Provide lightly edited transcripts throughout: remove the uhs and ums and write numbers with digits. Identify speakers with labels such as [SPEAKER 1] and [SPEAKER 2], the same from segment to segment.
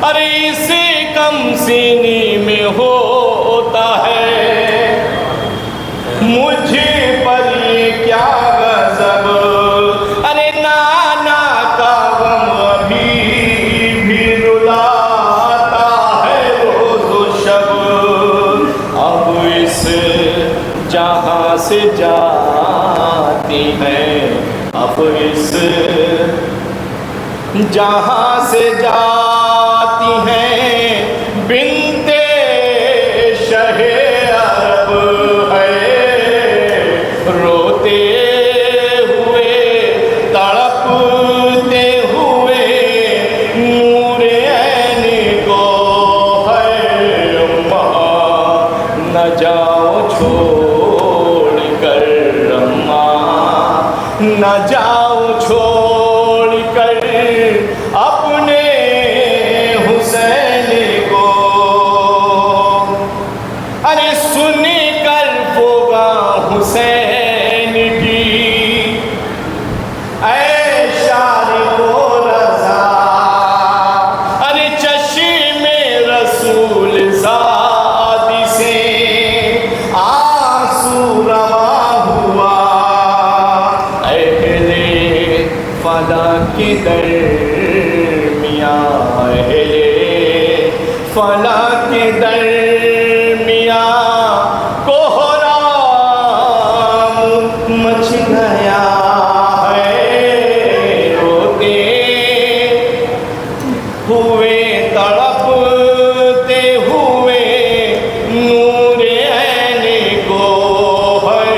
[SPEAKER 1] ارے اسے کم سینی میں ہوتا ہے، مجھے پر یہ کیا غضب، ارے نانا کا غم ابھی بھی رلاتا ہے روز و شب، اب اس جہاں سے جاتی ہے، اب اس جہاں سے جاتی ہیں بنت شہ عرب ہے، روتے ہوئے تڑپتے ہوئے نور عین کو ہے، اماں نہ جاؤ چھوڑ کر، اماں نہ جاؤ چھوڑ کر اپنے حسین کو، ارے سن کر فوگا حسین کی اے شارق و رضا، ارے چشم رسول زادی سے آنسو رواں ہوا، اہل فلا کے درمیاں، اہل فلا کے درمیاں کوہرام مچ گیا ہے، روتے ہوئے تڑپتے ہوئے نور عین کو ہے،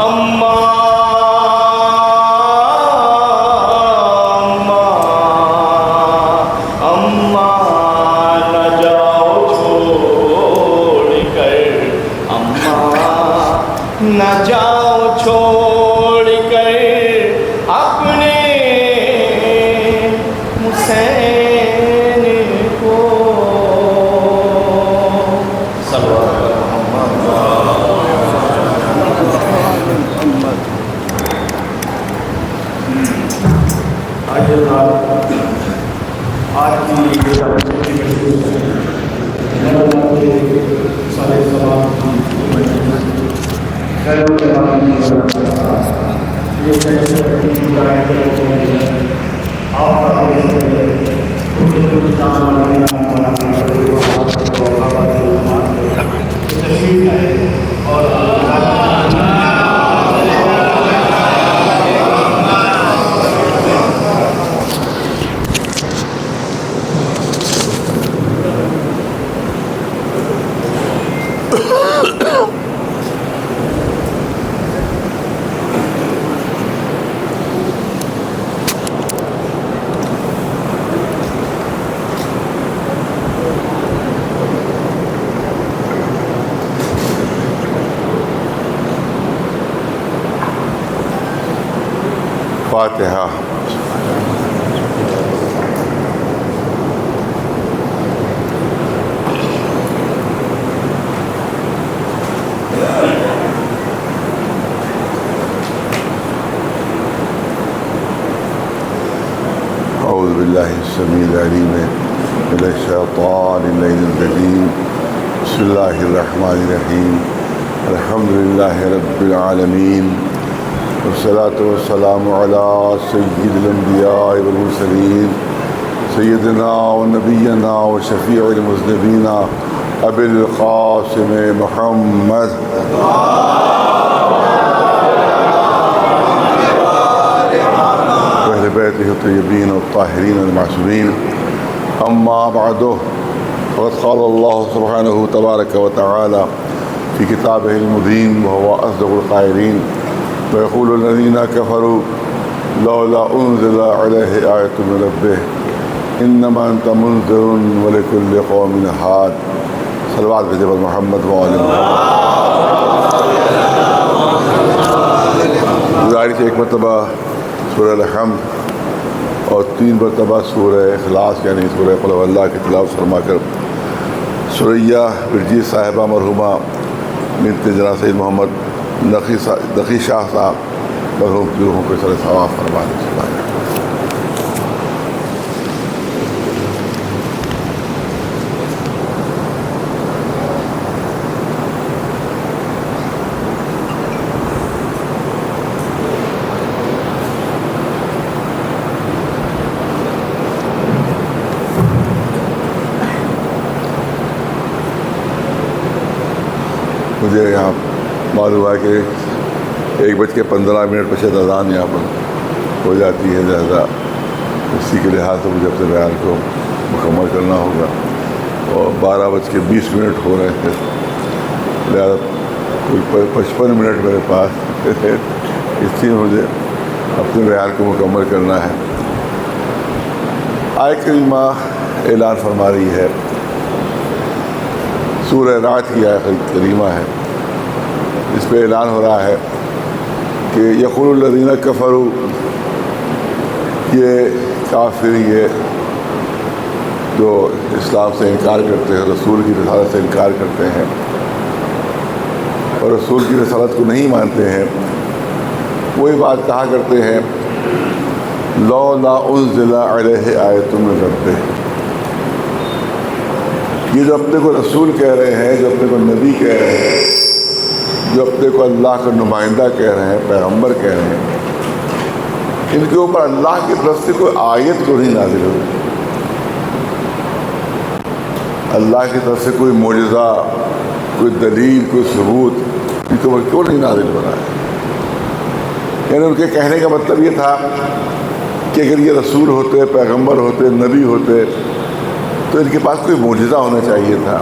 [SPEAKER 1] اماں اماں نہ جاؤ چھوڑ کر اپنے حسین کو،
[SPEAKER 2] آج کی سارے سوال
[SPEAKER 3] فاتحہ۔ اعوذ باللہ السمیع العلیم من الشیطان اللعین الرجیم، بسم اللہ الرحمن الرحیم، الحمدللہ رب العالمین، والصلاة والسلام علی سید الانبیاء والمرسلین، سیدنا و نبینا و شفیع المذنبین ابی القاسم محمد وأہل بیتہ الطیبین الطاہرین المعصومین، اما بعد، فقد قال اللہ سبحانہ تبارک و تعالی فی کتابہ المبین وهو اصدق القائلین، ويقول الذين كفروا لولا أنزل عليه آية من ربه إنما أنت منذر ولكل قوم هاد۔ صلوات بجبل محمد وآل محمد۔ گزارش ایک مرتبہ سورہ الحمد اور 3 مرتبہ سورہ اخلاص یعنی سورہ قل هو اللہ کی تلاوت فرما کر سریہ برجی صاحبہ مرحومہ بنت جناب سید محمد نقی شاہ صاحب مرحوم کی روحوں کو سر ثواب فرما دیں۔ مجھے یہاں معلوم ہوا کہ 1:15 پہ شاید اذان یہاں پر ہو جاتی ہے، لہٰذا اسی کے لحاظ سے مجھے اپنے بیان کو مکمل کرنا ہوگا، اور 12:20 ہو رہے تھے، لہٰذا کوئی 55 منٹ میرے پاس اس لیے مجھے اپنے بیان کو مکمل کرنا ہے۔ آیت کریمہ اعلان فرما رہی ہے، سورہ رعد کی آیت کریمہ ہے، اس پہ اعلان ہو رہا ہے کہ یقول الذین کفروا، یہ کافر، یہ جو اسلام سے انکار کرتے ہیں، رسول کی رسالت سے انکار کرتے ہیں اور رسول کی رسالت کو نہیں مانتے ہیں، وہی بات کہا کرتے ہیں لولا انزل علیہ آیۃ من ربہ۔ یہ جو اپنے کو رسول کہہ رہے ہیں، جو اپنے کو نبی کہہ رہے ہیں، جو اپنے کو اللہ کا نمائندہ کہہ رہے ہیں، پیغمبر کہہ رہے ہیں، ان کے اوپر اللہ کی طرف سے کوئی آیت کو نہیں نازل ہوئی، اللہ کی طرف سے کوئی معجزہ، کوئی دلیل، کوئی ثبوت ان کے اوپر کیوں نہیں نازل ہو رہا ہے؟ یعنی ان کے کہنے کا مطلب یہ تھا کہ اگر یہ رسول ہوتے، پیغمبر ہوتے، نبی ہوتے تو ان کے پاس کوئی معجزہ ہونا چاہیے تھا،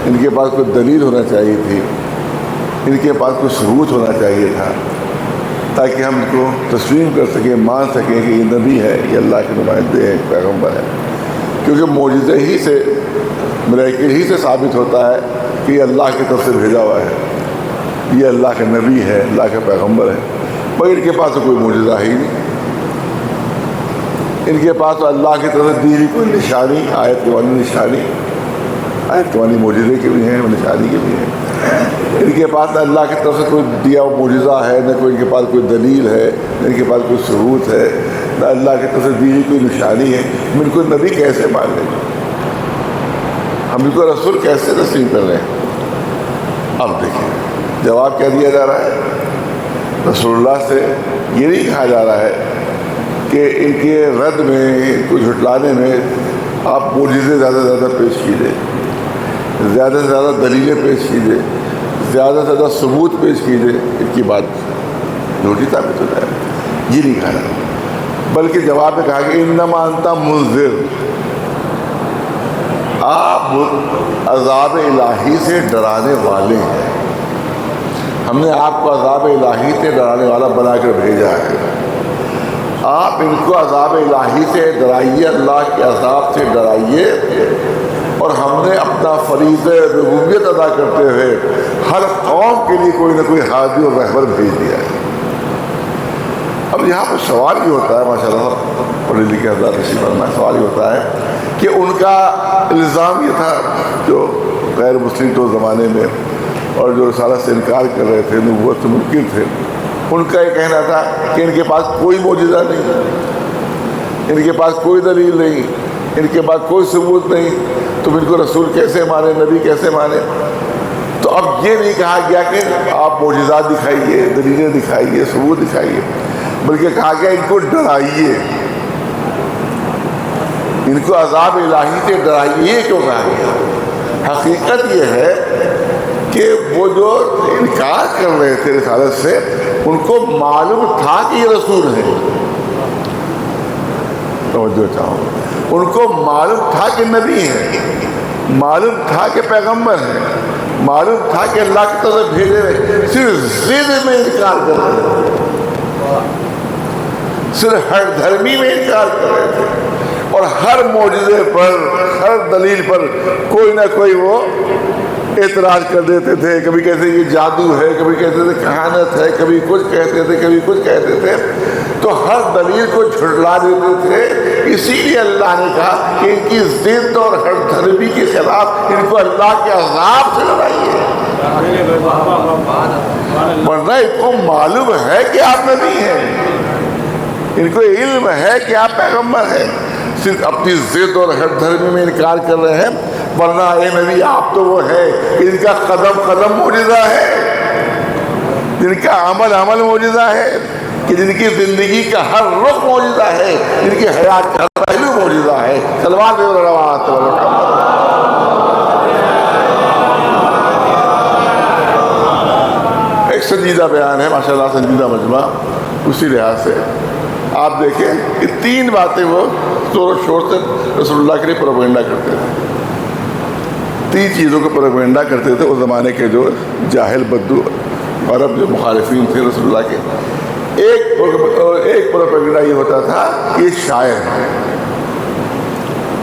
[SPEAKER 3] ان کے پاس کوئی دلیل ہونا چاہیے تھی، ان کے پاس کوئی ثبوت ہونا چاہیے تھا، تاکہ ہم ان کو تسلیم کر سکیں، مان سکیں کہ یہ نبی ہے، یہ اللہ کے نمائندے ہیں، پیغمبر ہے۔ کیونکہ معجزے ہی سے، ملائکے ہی سے ثابت ہوتا ہے کہ یہ اللہ کی طرف سے بھیجا ہوا ہے، یہ اللہ کا نبی ہے، اللہ کا پیغمبر ہے، مگر ان کے پاس تو کوئی معجزہ ہی نہیں، ان کے پاس تو اللہ کی طرف سے دی ہوئی کوئی نشانی، آیت کے معنی نشانی، آیت کے معنی معجزے کے بھی ہیں، نشانی کے بھی ہیں، ان کے پاس نہ اللہ کی طرف سے کوئی دیا ہوا معجزہ ہے، نہ کوئی ان کے پاس کوئی دلیل ہے، نہ ان کے پاس کوئی ثبوت ہے، نہ اللہ کی طرف سے دی ہوئی کوئی نشانی ہے۔ ہم ان کو نبی کیسے مان لیں گے؟ ہم ان کو رسول کیسے تسلیم کر رہے ہیں؟ اب دیکھیں جواب کیا دیا جا رہا ہے، رسول اللہ سے یہ نہیں کہا جا رہا ہے کہ ان کے رد میں، ان کو جھٹلانے میں آپ معجزے زیادہ سے زیادہ پیش کیجیے، زیادہ سے زیادہ دلیلیں پیش کیجیے، زیادہ سے زیادہ ثبوت پیش کیجیے، ان کی بات جھوٹی ثابت ہو جائے، یہ نہیں کہا جا رہا، بلکہ جواب میں کہا کہ انما انت منذر، آپ عذاب الہی سے ڈرانے والے ہیں، ہم نے آپ کو عذاب الہی سے ڈرانے والا بنا کر بھیجا ہے، آپ ان کو عذاب الہی سے ڈرائیے، اللہ کے عذاب سے ڈرائیے، اور ہم نے اپنا فریضہ ربوبیت ادا کرتے ہوئے ہر قوم کے لیے کوئی نہ کوئی ہادی اور رہبر بھیج دیا ہے۔ اب یہاں پر سوال یہ ہوتا ہے، ماشاء اللہ پڑھے لکھے حضرات اسی پر سوال یہ ہوتا ہے کہ ان کا الزام یہ تھا، جو غیر مسلم تو زمانے میں اور جو رسالت سے انکار کر رہے تھے، نبوت سے منکر تھے، ان کا یہ کہنا تھا کہ ان کے پاس کوئی معجزہ نہیں، ان کے پاس کوئی دلیل نہیں، ان کے پاس کوئی ثبوت نہیں، تم ان کو رسول کیسے مانے، نبی کیسے مانے؟ تو اب یہ نہیں کہا گیا کہ آپ معجزات دکھائیے، دلیلیں دکھائیے، ثبوت دکھائیے، بلکہ کہا گیا ان کو ڈرائیے، ان کو عذاب الہی سے ڈرائیے۔ کیوں کہا گیا؟ حقیقت یہ ہے کہ وہ جو انکار کر رہے تھے رسالت سے، ان کو معلوم تھا کہ یہ رسول ہے، توجہ چاہوں، ان کو معلوم تھا کہ نبی ہے، معلوم تھا کہ پیغمبر ہے، معلوم تھا کہ اللہ کی طرف بھیجے رہے، صرف ضد میں انکار کر رہے تھے، صرف ہر دھرمی میں انکار کر رہے تھے، اور ہر معجزے پر، ہر دلیل پر کوئی نہ کوئی وہ اعتراض کر دیتے تھے، کبھی کہتے یہ جادو ہے، کبھی کہتے تھے کہانت ہے، کبھی کچھ کہتے تھے، کبھی کچھ کہتے تھے، تو ہر دلیل کو جھٹلا دیتے تھے۔ اسی لیے اللہ نے کہا کہ ان کی ضد اور ہر دھرمی کے خلاف ان کو اللہ کے عذاب سے لڑائیے، ورنہ ان کو معلوم ہے کہ آپ نبی ہیں، ان کو علم ہے کہ آپ پیغمبر ہیں، صرف اپنی ضد اور ہر دھرمی میں انکار کر رہے ہیں، ورنہ اے نبی آپ تو وہ ہے کہ جن کا قدم قدم معجزہ ہے، جن کا عمل عمل معجزہ ہے، کہ جن کی زندگی کا ہر رخ معجزہ ہے، جن کی حیات کا ہر پہلو معجزہ ہے۔ صلوات سنجیدہ بیان ہے ماشاءاللہ، سنجیدہ مجمع. اسی لحاظ سے آپ دیکھیں کہ 3 باتیں وہ زور و شور سے رسول اللہ کے لیے پروپیگنڈا کرتے تھے. 3 چیزوں کو پروپیگنڈا کرتے تھے اس زمانے کے جو جاہل بدو عرب جو مخالفین تھے رسول اللہ کے. ایک پروپیگنڈا یہ ہوتا تھا کہ یہ شاعر ہے.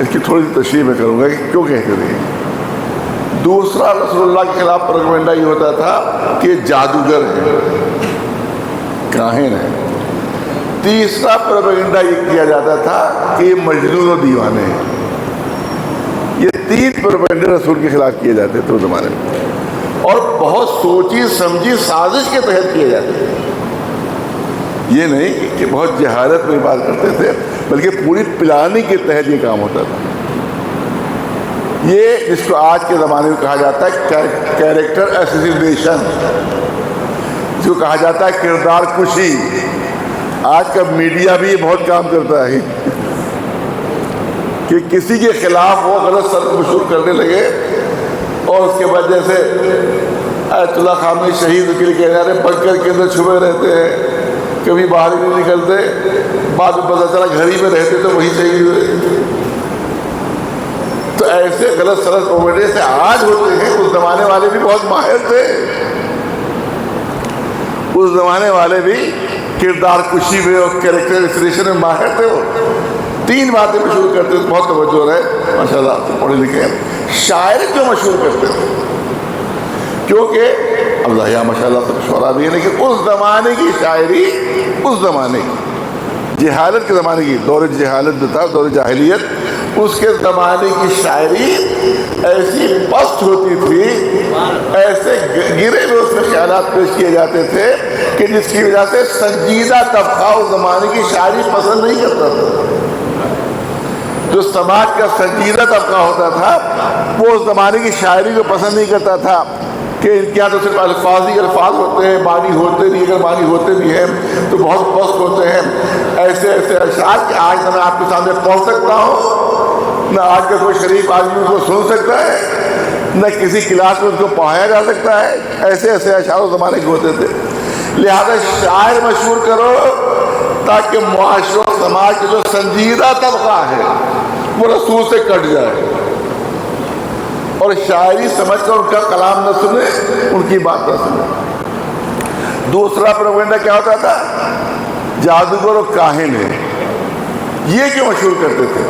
[SPEAKER 3] اس کی تھوڑی سی تشریح میں کروں گا کہ کیوں کہتے تھے. دوسرا رسول اللہ کے خلاف پروپیگنڈا یہ ہوتا تھا کہ جادوگر ہے، کاہن ہے. تیسرا پروپیگنڈا یہ کیا جاتا تھا کہ یہ مجنون و دیوانے ہیں. یہ 3 پروپیگنڈے رسول کے خلاف کیے جاتے تھے اس زمانے میں، اور بہت سوچی سمجھی سازش کے تحت کیے جاتے تھے. یہ نہیں کہ بہت جہالت میں بات کرتے تھے، بلکہ پوری پلاننگ کے تحت یہ کام ہوتا تھا. یہ جس کو آج کے زمانے میں کہا جاتا ہے کیریکٹر اسیسینیشن، جس کو کہا جاتا ہے کردار کشی. آج کا میڈیا بھی بہت کام کرتا ہے کہ کسی کے خلاف وہ غلط سرد مشہور کرنے لگے، اور اس کے بعد جیسے آیت اللہ خامنئی شہید کے لیے کہہ رہے ہیں بنکر کے اندر چھپے رہتے ہیں، کبھی باہر ہی نہیں نکلتے، بعد میں پتہ چلا گھر ہی میں رہتے تو وہی شہید ہوئے. تو ایسے غلط سرد اوبیڈے سے آج ہوتے ہیں. اس زمانے والے بھی بہت ماہر تھے. اس زمانے والے بھی کردار کشی میں اور کیریکٹر اسٹریشن میں ماہر تھے. وہ 3 باتیں مشہور کرتے تھے. بہت توجہ رہے ماشاءاللہ، پڑھے لکھے. شاعر کیوں مشہور کرتے تھے؟ کیونکہ اللہ یا ماشاءاللہ سب شعرا بھی ہے، لیکن اس زمانے کی شاعری، اس زمانے کی جہالت کے زمانے کی، دور جہالت جو تھا، دور جاہلیت، اس کے زمانے کی شاعری ایسی پست ہوتی تھی، ایسے گرے ہوئے اس میں خیالات پیش کیے جاتے تھے کہ جس کی وجہ سے سنجیدہ طبقہ اس زمانے کی شاعری پسند نہیں کرتا تھا. جو سماج کا سنجیدہ طبقہ ہوتا تھا وہ اس زمانے کی شاعری کو پسند نہیں کرتا تھا کہ ان کے یہاں تو صرف الفاظ ہی الفاظ ہوتے ہیں، معنی ہوتے نہیں. اگر معنی ہوتے بھی ہیں تو بہت پست ہوتے ہیں. ایسے ایسے اشعار کہ آج میں آپ کے سامنے پڑھ سکتا ہوں، نہ آج کا کوئی شریف آدمی اس کو سن سکتا ہے، نہ کسی کلاس میں اس کو پڑھایا جا سکتا ہے. ایسے ایسے اشعار اس زمانے کے ہوتے تھے. لہذا شاعر مشہور کرو تاکہ معاشرہ سماج کا جو سنجیدہ طبقہ ہے وہ رسول سے کٹ جائے، اور شاعری سمجھ کر ان کا کلام نہ سنے، ان کی بات نہ سنے. دوسرا پروپیگنڈا کیا ہوتا تھا؟ جادوگر و کاہن ہے. یہ کیوں مشہور کرتے تھے؟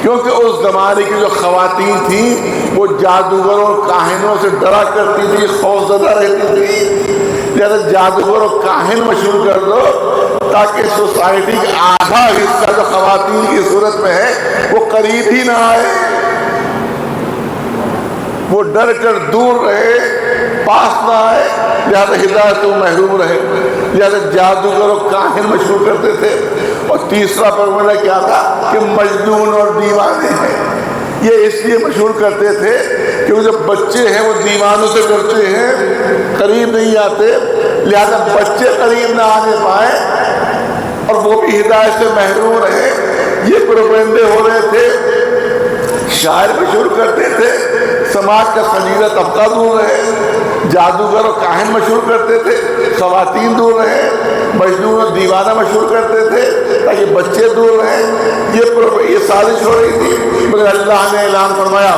[SPEAKER 3] کیونکہ اس زمانے کی جو خواتین تھیں وہ جادوگروں اور کاہنوں سے ڈرا کرتی تھی، خوف زدہ رہتی تھی. لہٰذا جادوگر و کاہن مشہور کر دو تاکہ سوسائٹی کا آدھا حصہ جو خواتین کی صورت میں ہے وہ قریب ہی نہ آئے، وہ ڈر کر دور رہے، پاس نہ آئے، لہذا ہدایت سے محروم رہے. لہذا جادوگر و کاہن مشہور کرتے تھے. اور تیسرا پروپیگنڈا کیا تھا کہ مجنون اور دیوانے ہیں. یہ اس لیے مشہور کرتے تھے کیونکہ جو بچے ہیں وہ دیوانوں سے ڈرتے ہیں، قریب نہیں آتے. لہذا بچے قریب نہ آنے پائیں اور وہ بھی ہدایت سے محروم رہے. یہ پروپیگنڈے ہو رہے تھے. شاعر مشہور کرتے تھے سماج کا سنجیدہ طبقہ دور رہے. جادوگر اور کاہن مشہور کرتے تھے خواتین دور رہے. مجنون اور دیوانہ مشہور کرتے تھے تاکہ بچے دور رہیں. یہ سازش ہو رہی تھی. مگر اللہ نے اعلان فرمایا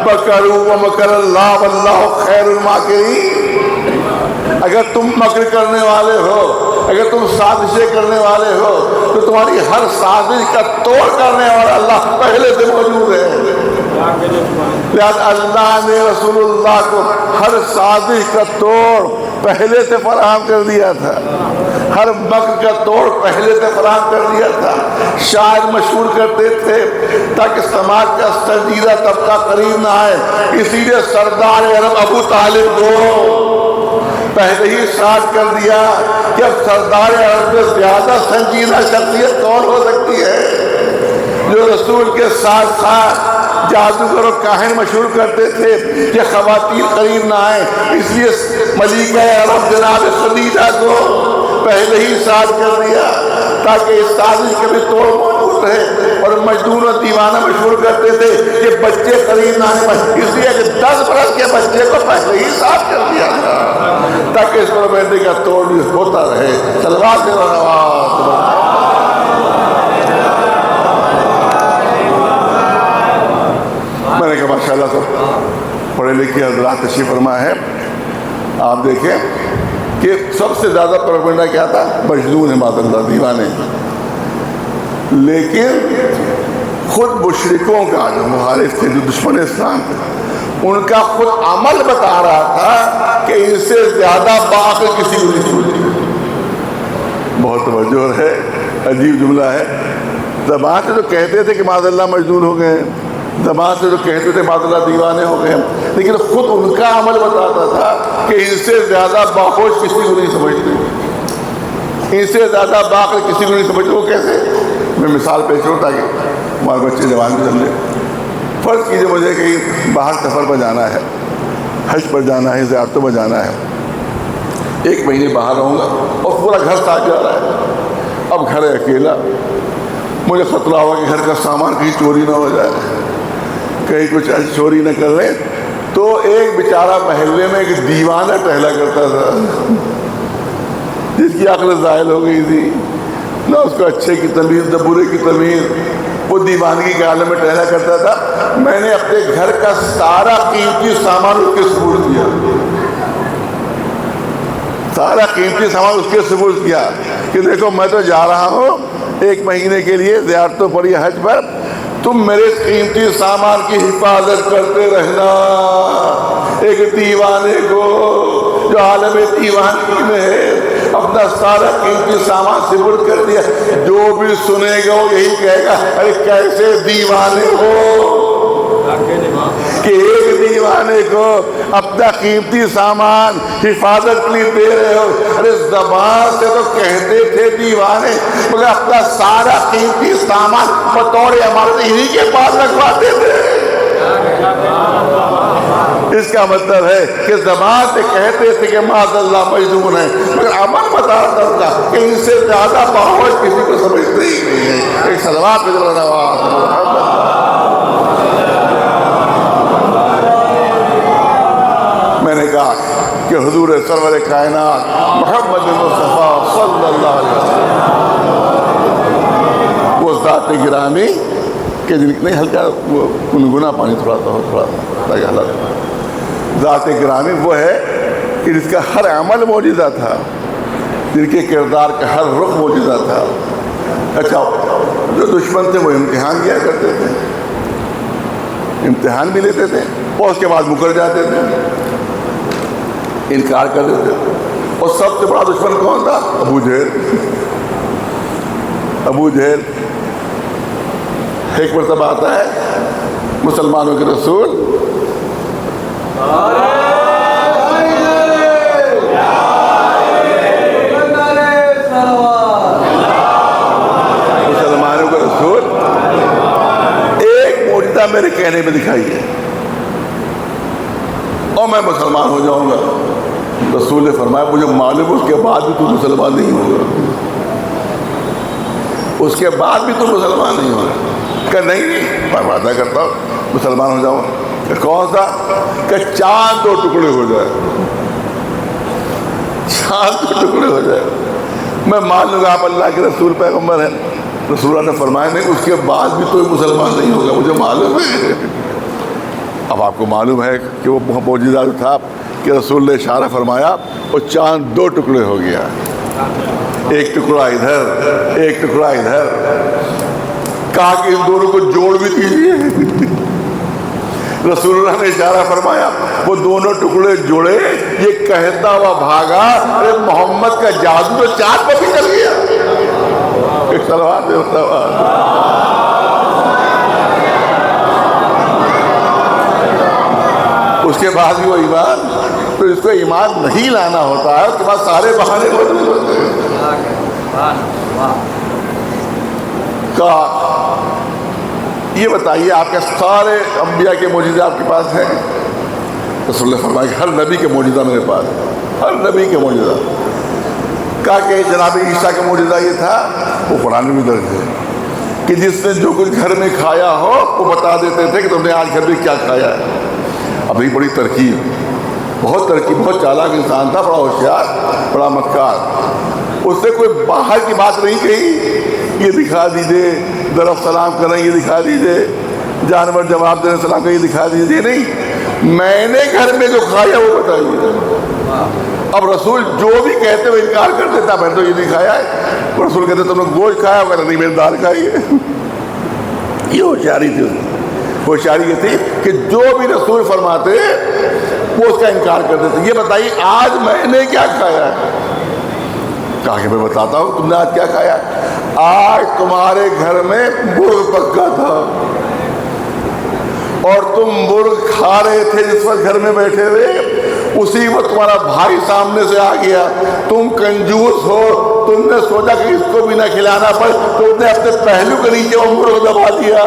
[SPEAKER 3] مکروا ومکر اللہ واللہ خیر الماکرین. اگر تم مکر کرنے والے ہو، اگر تم سازشیں کرنے والے ہو تو تمہاری ہر سازش کا توڑ کرنے والا اللہ پہلے سے موجود ہے. لہذا اللہ نے رسول اللہ کو ہر سازش کا توڑ پہلے سے فراہم کر دیا تھا، ہر مکر کا توڑ پہلے سے فراہم کر دیا تھا. شاعر مشہور کرتے تھے تاکہ سماج کا سنجیدہ طبقہ قریب نہ آئے. اسی لیے سردار عرب ابو طالب کو پہلے ہی شاد کر دیا کہ اب سردار عرب سے زیادہ سنجیدہ شخصیت کون ہو سکتی ہے؟ جو رسول کے ساتھ ساتھ جادوگر اور کاہن مشہور کرتے تھے کہ خواتین قریب نہ آئیں. اس لیے ملکہ عرب جناب خدیجہ کو پہلے ہی شاد کر دیا تاکہ اس سازش کے بھی توڑ موجود رہے اور مجنون اور دیوانہ مشہور کرتے تھے کہ بچے قریب نہ آنے پائے، اس لیے کہ 10 برس کے بچے کو پہلے ہی صاف کر دیا تھا تاکہ اس پر بیٹھنے کا توڑ ہوتا رہے۔ صلوات و نواز۔ میں نے کہا ماشاءاللہ سب پڑھے لکھے حضرات تشریف فرما ہے۔ آپ دیکھیں کہ سب سے زیادہ پروپیگنڈا کیا تھا؟ مجنون ہے معاذ اللہ، دیوانے۔ لیکن خود مشرکوں کا جو مخالف تھے، جو دشمن اسلام تھے، ان کا خود عمل بتا رہا تھا کہ ان سے زیادہ باعث کسی کو نہیں سوچی۔ بہت توجہ ہے، عجیب جملہ ہے۔ زبان سے جو کہتے تھے کہ معاذ اللہ مجنون ہو گئے، زبان سے جو کہتے تھے معاذ اللہ دیوانے ہو گئے، لیکن خود ان کا عمل بتاتا تھا کہ ان سے زیادہ باہوش کسی کو نہیں سمجھتے، ان سے زیادہ باعث کسی کو نہیں سمجھتے۔ وہ کیسے؟ میں مثال پیش کروں تاکہ ہمارے بچے جوان بھی سمجھے۔ فرض کیجیے مجھے کہیں باہر سفر پر جانا ہے، حج پر جانا ہے، زیارتوں پر جانا ہے، 1 مہینے باہر رہوں گا اور پورا گھر ساتھ جا رہا ہے۔ اب گھر ہے اکیلا، مجھے خطرہ ہوا کہ گھر کا سامان کہیں چوری نہ ہو جائے، کہیں کچھ چوری نہ کر لیں۔ تو ایک بیچارہ محلے میں ایک دیوانہ ٹہلا کرتا تھا جس کی عقل زائل ہو گئی تھی، نہ اس کو اچھے کی تمیز نہ برے کی تمیز، وہ دیوانگی کے عالم میں ٹہلا کرتا تھا۔ میں نے اپنے گھر کا سارا قیمتی سامان اس کے سپرد کیا، سارا قیمتی سامان اس کے سپرد کیا کہ دیکھو میں تو جا رہا ہوں 1 مہینے کے لیے زیارتوں پر یا حج پر، تم میرے قیمتی سامان کی حفاظت کرتے رہنا۔ ایک دیوانے کو جو عالم دیوانگی میں ہے اپنا سارا قیمتی سامان سپرد کر دیا، جو بھی سنے گا وہ یہی کہے گا ارے کیسے دیوانے ہو کہ ایک دیوانے کو اپنا قیمتی سامان حفاظت کے لیے دے رہے ہو۔ ارے زبان سے تو کہتے تھے دیوانے، مگر اپنا سارا قیمتی سامان بطور امانت انہی کے پاس رکھواتے تھے۔ اس کا مطلب ہے کہ زبان سے کہتے تھے کہ معاذ اللہ مجنون ہے، مگر عمل بتاتا تھا کہ ان سے زیادہ باہوش کسی کو سمجھتے ہی نہیں ہے۔ ایک صلوات پہ میں نے کہا کہ حضور سرور کائنات محمد مصطفیٰ صلی اللہ علیہ وسلم وہ ذات گرامی کہ جن نہیں ہلکا وہ گنگنا پانی تھوڑا تاکہ حالت، ذات گرامی وہ ہے کہ جس کا ہر عمل معجزہ تھا، جن کے کردار کا ہر رخ معجزہ تھا۔ اچھا جو دشمن تھے وہ امتحان لیا کرتے تھے، امتحان بھی لیتے تھے اور اس کے بعد مکر جاتے تھے، انکار کر دیتے تھے۔ اور سب سے بڑا دشمن کون تھا؟ ابو جہل۔ ابو جہل ایک مرتبہ آتا ہے مسلمانوں کے رسول مسلمانوں کا رسول ایک معجزہ میرے کہنے میں دکھائیے اور میں مسلمان ہو جاؤں گا۔ رسول نے فرمایا مجھے معلوم اس کے بعد بھی تو مسلمان نہیں ہوگا، اس کے بعد بھی تو مسلمان نہیں ہوگا۔ کہ نہیں میں وعدہ کرتا ہوں مسلمان ہو جاؤں۔ کہ کون سا؟ کہ چاند 2 ٹکڑے ہو جائے، چاند 2 ٹکڑے ہو جائے میں مان لوں گا آپ اللہ کے رسول پیغمبر ہیں۔ رسول اللہ نے فرمایا نہیں اس کے بعد بھی تو مسلمان نہیں ہوگا، مجھے معلوم ہے۔ اب آپ کو معلوم ہے کہ وہ معجزہ تھا کہ رسول نے اشارہ فرمایا اور چاند 2 ٹکڑے ہو گیا، ایک ٹکڑا ادھر ایک ٹکڑا ادھر۔ کہا کہ ان دونوں کو جوڑ بھی دیجیے۔ رسول اللہ نے اشارہ فرمایا وہ دونوں ٹکڑے جوڑے، یہ کہتا ہوا بھاگا ارے محمد کا جادو تو چاند پر بھی چل گیا۔ ایک صلوات اس کے بعد بھی وہ ایمان، تو اس کو ایمان نہیں لانا ہوتا ہے، اس کے بعد سارے بہانے موجود ہوتے ہیں۔ کہا یہ بتائیے آپ کے سارے انبیاء کے معجزے آپ کے پاس ہیں؟ رسول اللہ فرمایا کہ ہر نبی کے معجزہ میرے پاس ہے، ہر نبی کے معجزہ۔ کہا کہ جناب عیسیٰ کا معجزہ یہ تھا، وہ قرآن میں بھی درج ہے کہ جس نے جو کچھ گھر میں کھایا ہو وہ بتا دیتے تھے کہ تم نے آج گھر میں کیا کھایا ہے۔ ابھی بڑی ترکیب، بہت ترکیب، بہت چالاک انسان تھا، بڑا ہوشیار، بڑا مکار۔ اس نے کوئی باہر کی بات نہیں کہی، یہ دکھا دیجئے درخت سلام کریں یہ دکھا دیجئے، جانور جواب دینے سلام کریں یہ دکھا دیجئے، نہیں، میں نے گھر میں جو کھایا وہ بتائیے۔ اب رسول جو بھی کہتے وہ انکار کر دیتا، میں نے تو یہ نہیں کھایا ہے۔ رسول کہتے تم نے گوشت کھایا، وہ کہتے نہیں میں نے دال کھائی ہے۔ یہ ہوشیاری تھی، ہوشیاری یہ تھی کہ جو بھی رسول فرماتے وہ اس کا انکار کر دیتے۔ یہ بتائیے آج میں نے کیا کھایا ہے؟ کہا کہ میں بتاتا ہوں تم نے آج کیا کھایا۔ آج تمہارے گھر میں مرغ پکا تھا اور تم مرغ کھا رہے تھے جس وقت گھر میں بیٹھے ہوئے، اسی وقت تمہارا بھائی سامنے سے آ گیا، تم کنجوس ہو، تم نے سوچا کہ اس کو بھی نہ کھلانا پڑے، تم نے اپنے پہلو کے نیچے وہ مرغ دبا دیا۔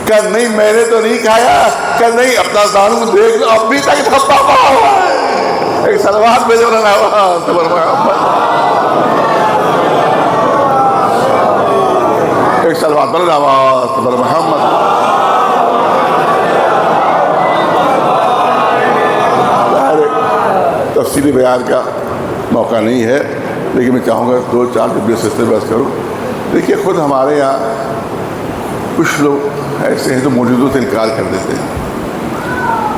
[SPEAKER 3] کہ نہیں میں نے تو نہیں کھایا، کہ نہیں اپنا دانو دیکھ لو ابھی تک دھبا پڑا ہوا ہے۔ ایک سلوات میں جو رہا ایک سلوات بن رہا محمد۔ تفصیلی بیان کا موقع نہیں ہے، لیکن میں چاہوں گا دو چار جملے سے بحث کروں۔ دیکھیے خود ہمارے یہاں کچھ لوگ ایسے ہیں جو معجزوں سے انکار کر دیتے ہیں۔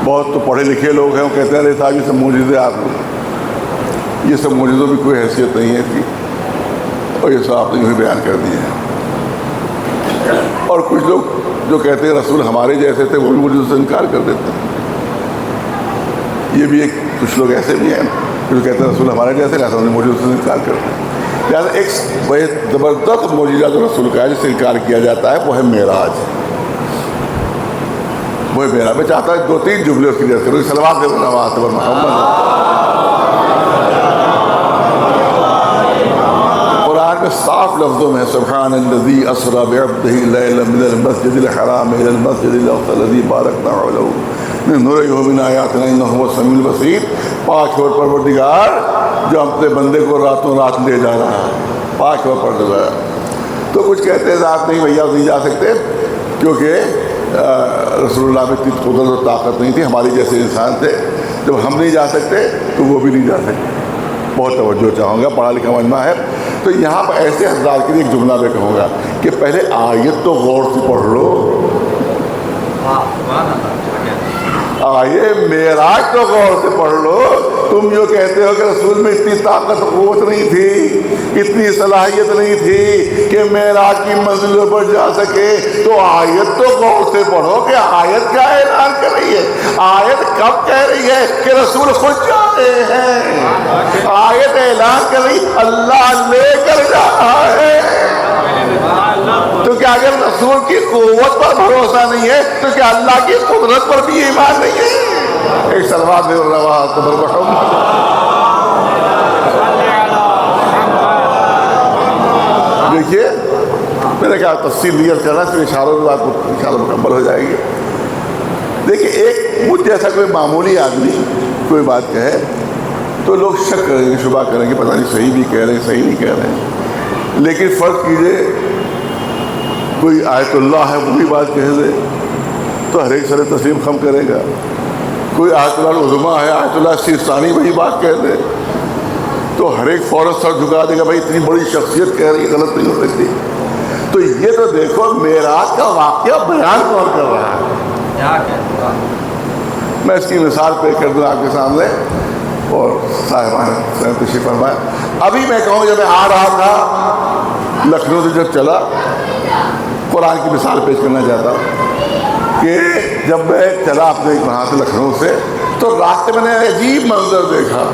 [SPEAKER 3] بہت تو پڑھے لکھے لوگ ہیں، وہ کہتے ہیں ارے صاحب یہ سب معجزے آپ لوگ، یہ سب معجزوں کی کوئی حیثیت نہیں ہے اس کی، اور یہ سب آپ نے یوں بیان کر دیے ہیں۔ اور کچھ لوگ جو کہتے ہیں رسول ہمارے جیسے تھے وہ بھی معجزوں سے انکار کر دیتے ہیں۔ یہ بھی ایک کچھ لوگ ایسے بھی ہیں جو کہتے ہیں رسول ہمارے جیسے، لہٰذا انہیں معجزوں سے انکار کرتے ہیں۔ لہٰذا ایک بڑے زبردست معجزہ جو رسول کا ہے جس سے انکار کیا جاتا ہے وہ ہے معراج۔ وہ ہے معراج۔ میں چاہتا ہوں دو تین جملے اس کی جیسے کروں، صلوات دے نواز پر محمد۔ قرآن میں صاف لفظوں میں سبحان الذی اسری بعبدہ لیلا من المسجد الحرام الی المسجد الاقصی الذی بارکنا حولہ لنریہ من آیاتنا انہ هو السمیع البصیر۔ پاک ہے پروردگار جو اپنے بندے کو راتوں رات لے جا رہا ہے، پاک ہے پروردگار۔ تو کچھ کہتے ہیں رات نہیں بھیا نہیں جا سکتے کیونکہ رسول اللہ میں اتنی قدرت و طاقت نہیں تھی، ہماری جیسے انسان تھے، جب ہم نہیں جا سکتے تو وہ بھی نہیں جا سکتے۔ بہت توجہ چاہوں گا، پڑھا لکھا مجمع ہے، تو یہاں پر ایسے حضرات کے لیے ایک جملہ میں کہوں گا کہ پہلے آیت تو غور سے پڑھ لو۔ آئے معراج تو غور سے پڑھ لو۔ تم جو کہتے ہو کہ رسول میں اتنی طاقت قوت نہیں تھی، اتنی صلاحیت نہیں تھی کہ معراج کی منزلوں پر جا سکے، تو آیت تو غور سے پڑھو کہ آیت کیا اعلان کر رہی ہے۔ آیت کب کہہ رہی ہے کہ رسول خود جا رہے ہیں؟ آیت اعلان کر رہی اللہ لے کر جا رہا ہے۔ تو کیا اگر رسول کی قوت پر بھروسہ نہیں ہے تو کیا اللہ کی قدرت پر بھی ایمان نہیں ہے؟ ایک صلوات دے رواز پر محمد۔ دیکھیے میں نے کہا تفصیل نیت کرنا، صرف اشاروں کی بات انشاءاللہ مکمل ہو جائے گی۔ دیکھیے ایک مجھ جیسا کوئی معمولی آدمی کوئی بات کہے تو لوگ شک کریں گے، شبہ کریں گے، پتہ نہیں صحیح بھی کہہ رہے ہیں صحیح نہیں کہہ رہے ہیں۔ لیکن فرض کیجئے کوئی آیت اللہ ہے وہی بات کہہ دے تو ہر ایک سر تسلیم خم کرے گا۔ کوئی آیت اللہ العظمیٰ ہے، آیت اللہ سیستانی وہی بات کہہ دے تو ہر ایک فوراً سر جھکا دے گا، بھائی اتنی بڑی شخصیت کہہ رہی ہے، غلط نہیں ہو سکتی۔ تو یہ تو دیکھو معراج کا واقعہ بیان کون کر رہا ہے۔ میں اس کی مثال پیش کر دوں آپ کے سامنے اور صاحبان تشریف فرمائیں۔ ابھی میں کہوں جب میں آ رہا تھا لکھنؤ سے جب چلا، قرآن کی مثال پیش کرنا چاہتا ہوں کہ جب میں چلا اپنے وہاں سے لکھنؤ سے تو راستے میں نے عجیب منظر دیکھا،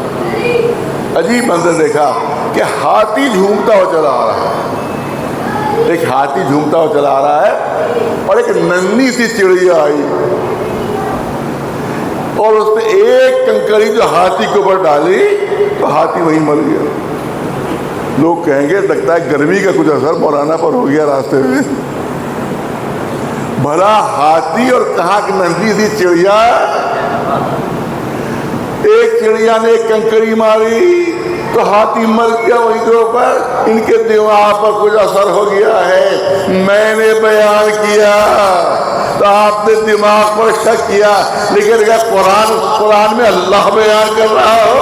[SPEAKER 3] عجیب منظر دیکھا کہ ہاتھی جھومتا ہوا چلا آ رہا ہے۔ ایک ہاتھی جھومتا ہوا چلا آ رہا ہے اور ایک ننھی سی چڑیا آئی اور اس نے ایک کنکڑی جو ہاتھی کے اوپر ڈالی تو ہاتھی وہیں مر گیا۔ لوگ کہیں گے لگتا ہے گرمی کا کچھ اثر مولانا پر ہو گیا راستے میں۔ بھلا ہاتھی اور کہاں کی ننھی سی چڑیا، ایک چڑیا نے ایک کنکڑی ماری تو تو ہاتھی مر گیا وہیں کے اوپر، ان کے دماغ پر کچھ اثر ہو گیا ہے، میں نے بیان کیا تو آپ نے دماغ پر شک کیا، لیکن اگر قرآن میں اللہ بیان کر رہا ہو،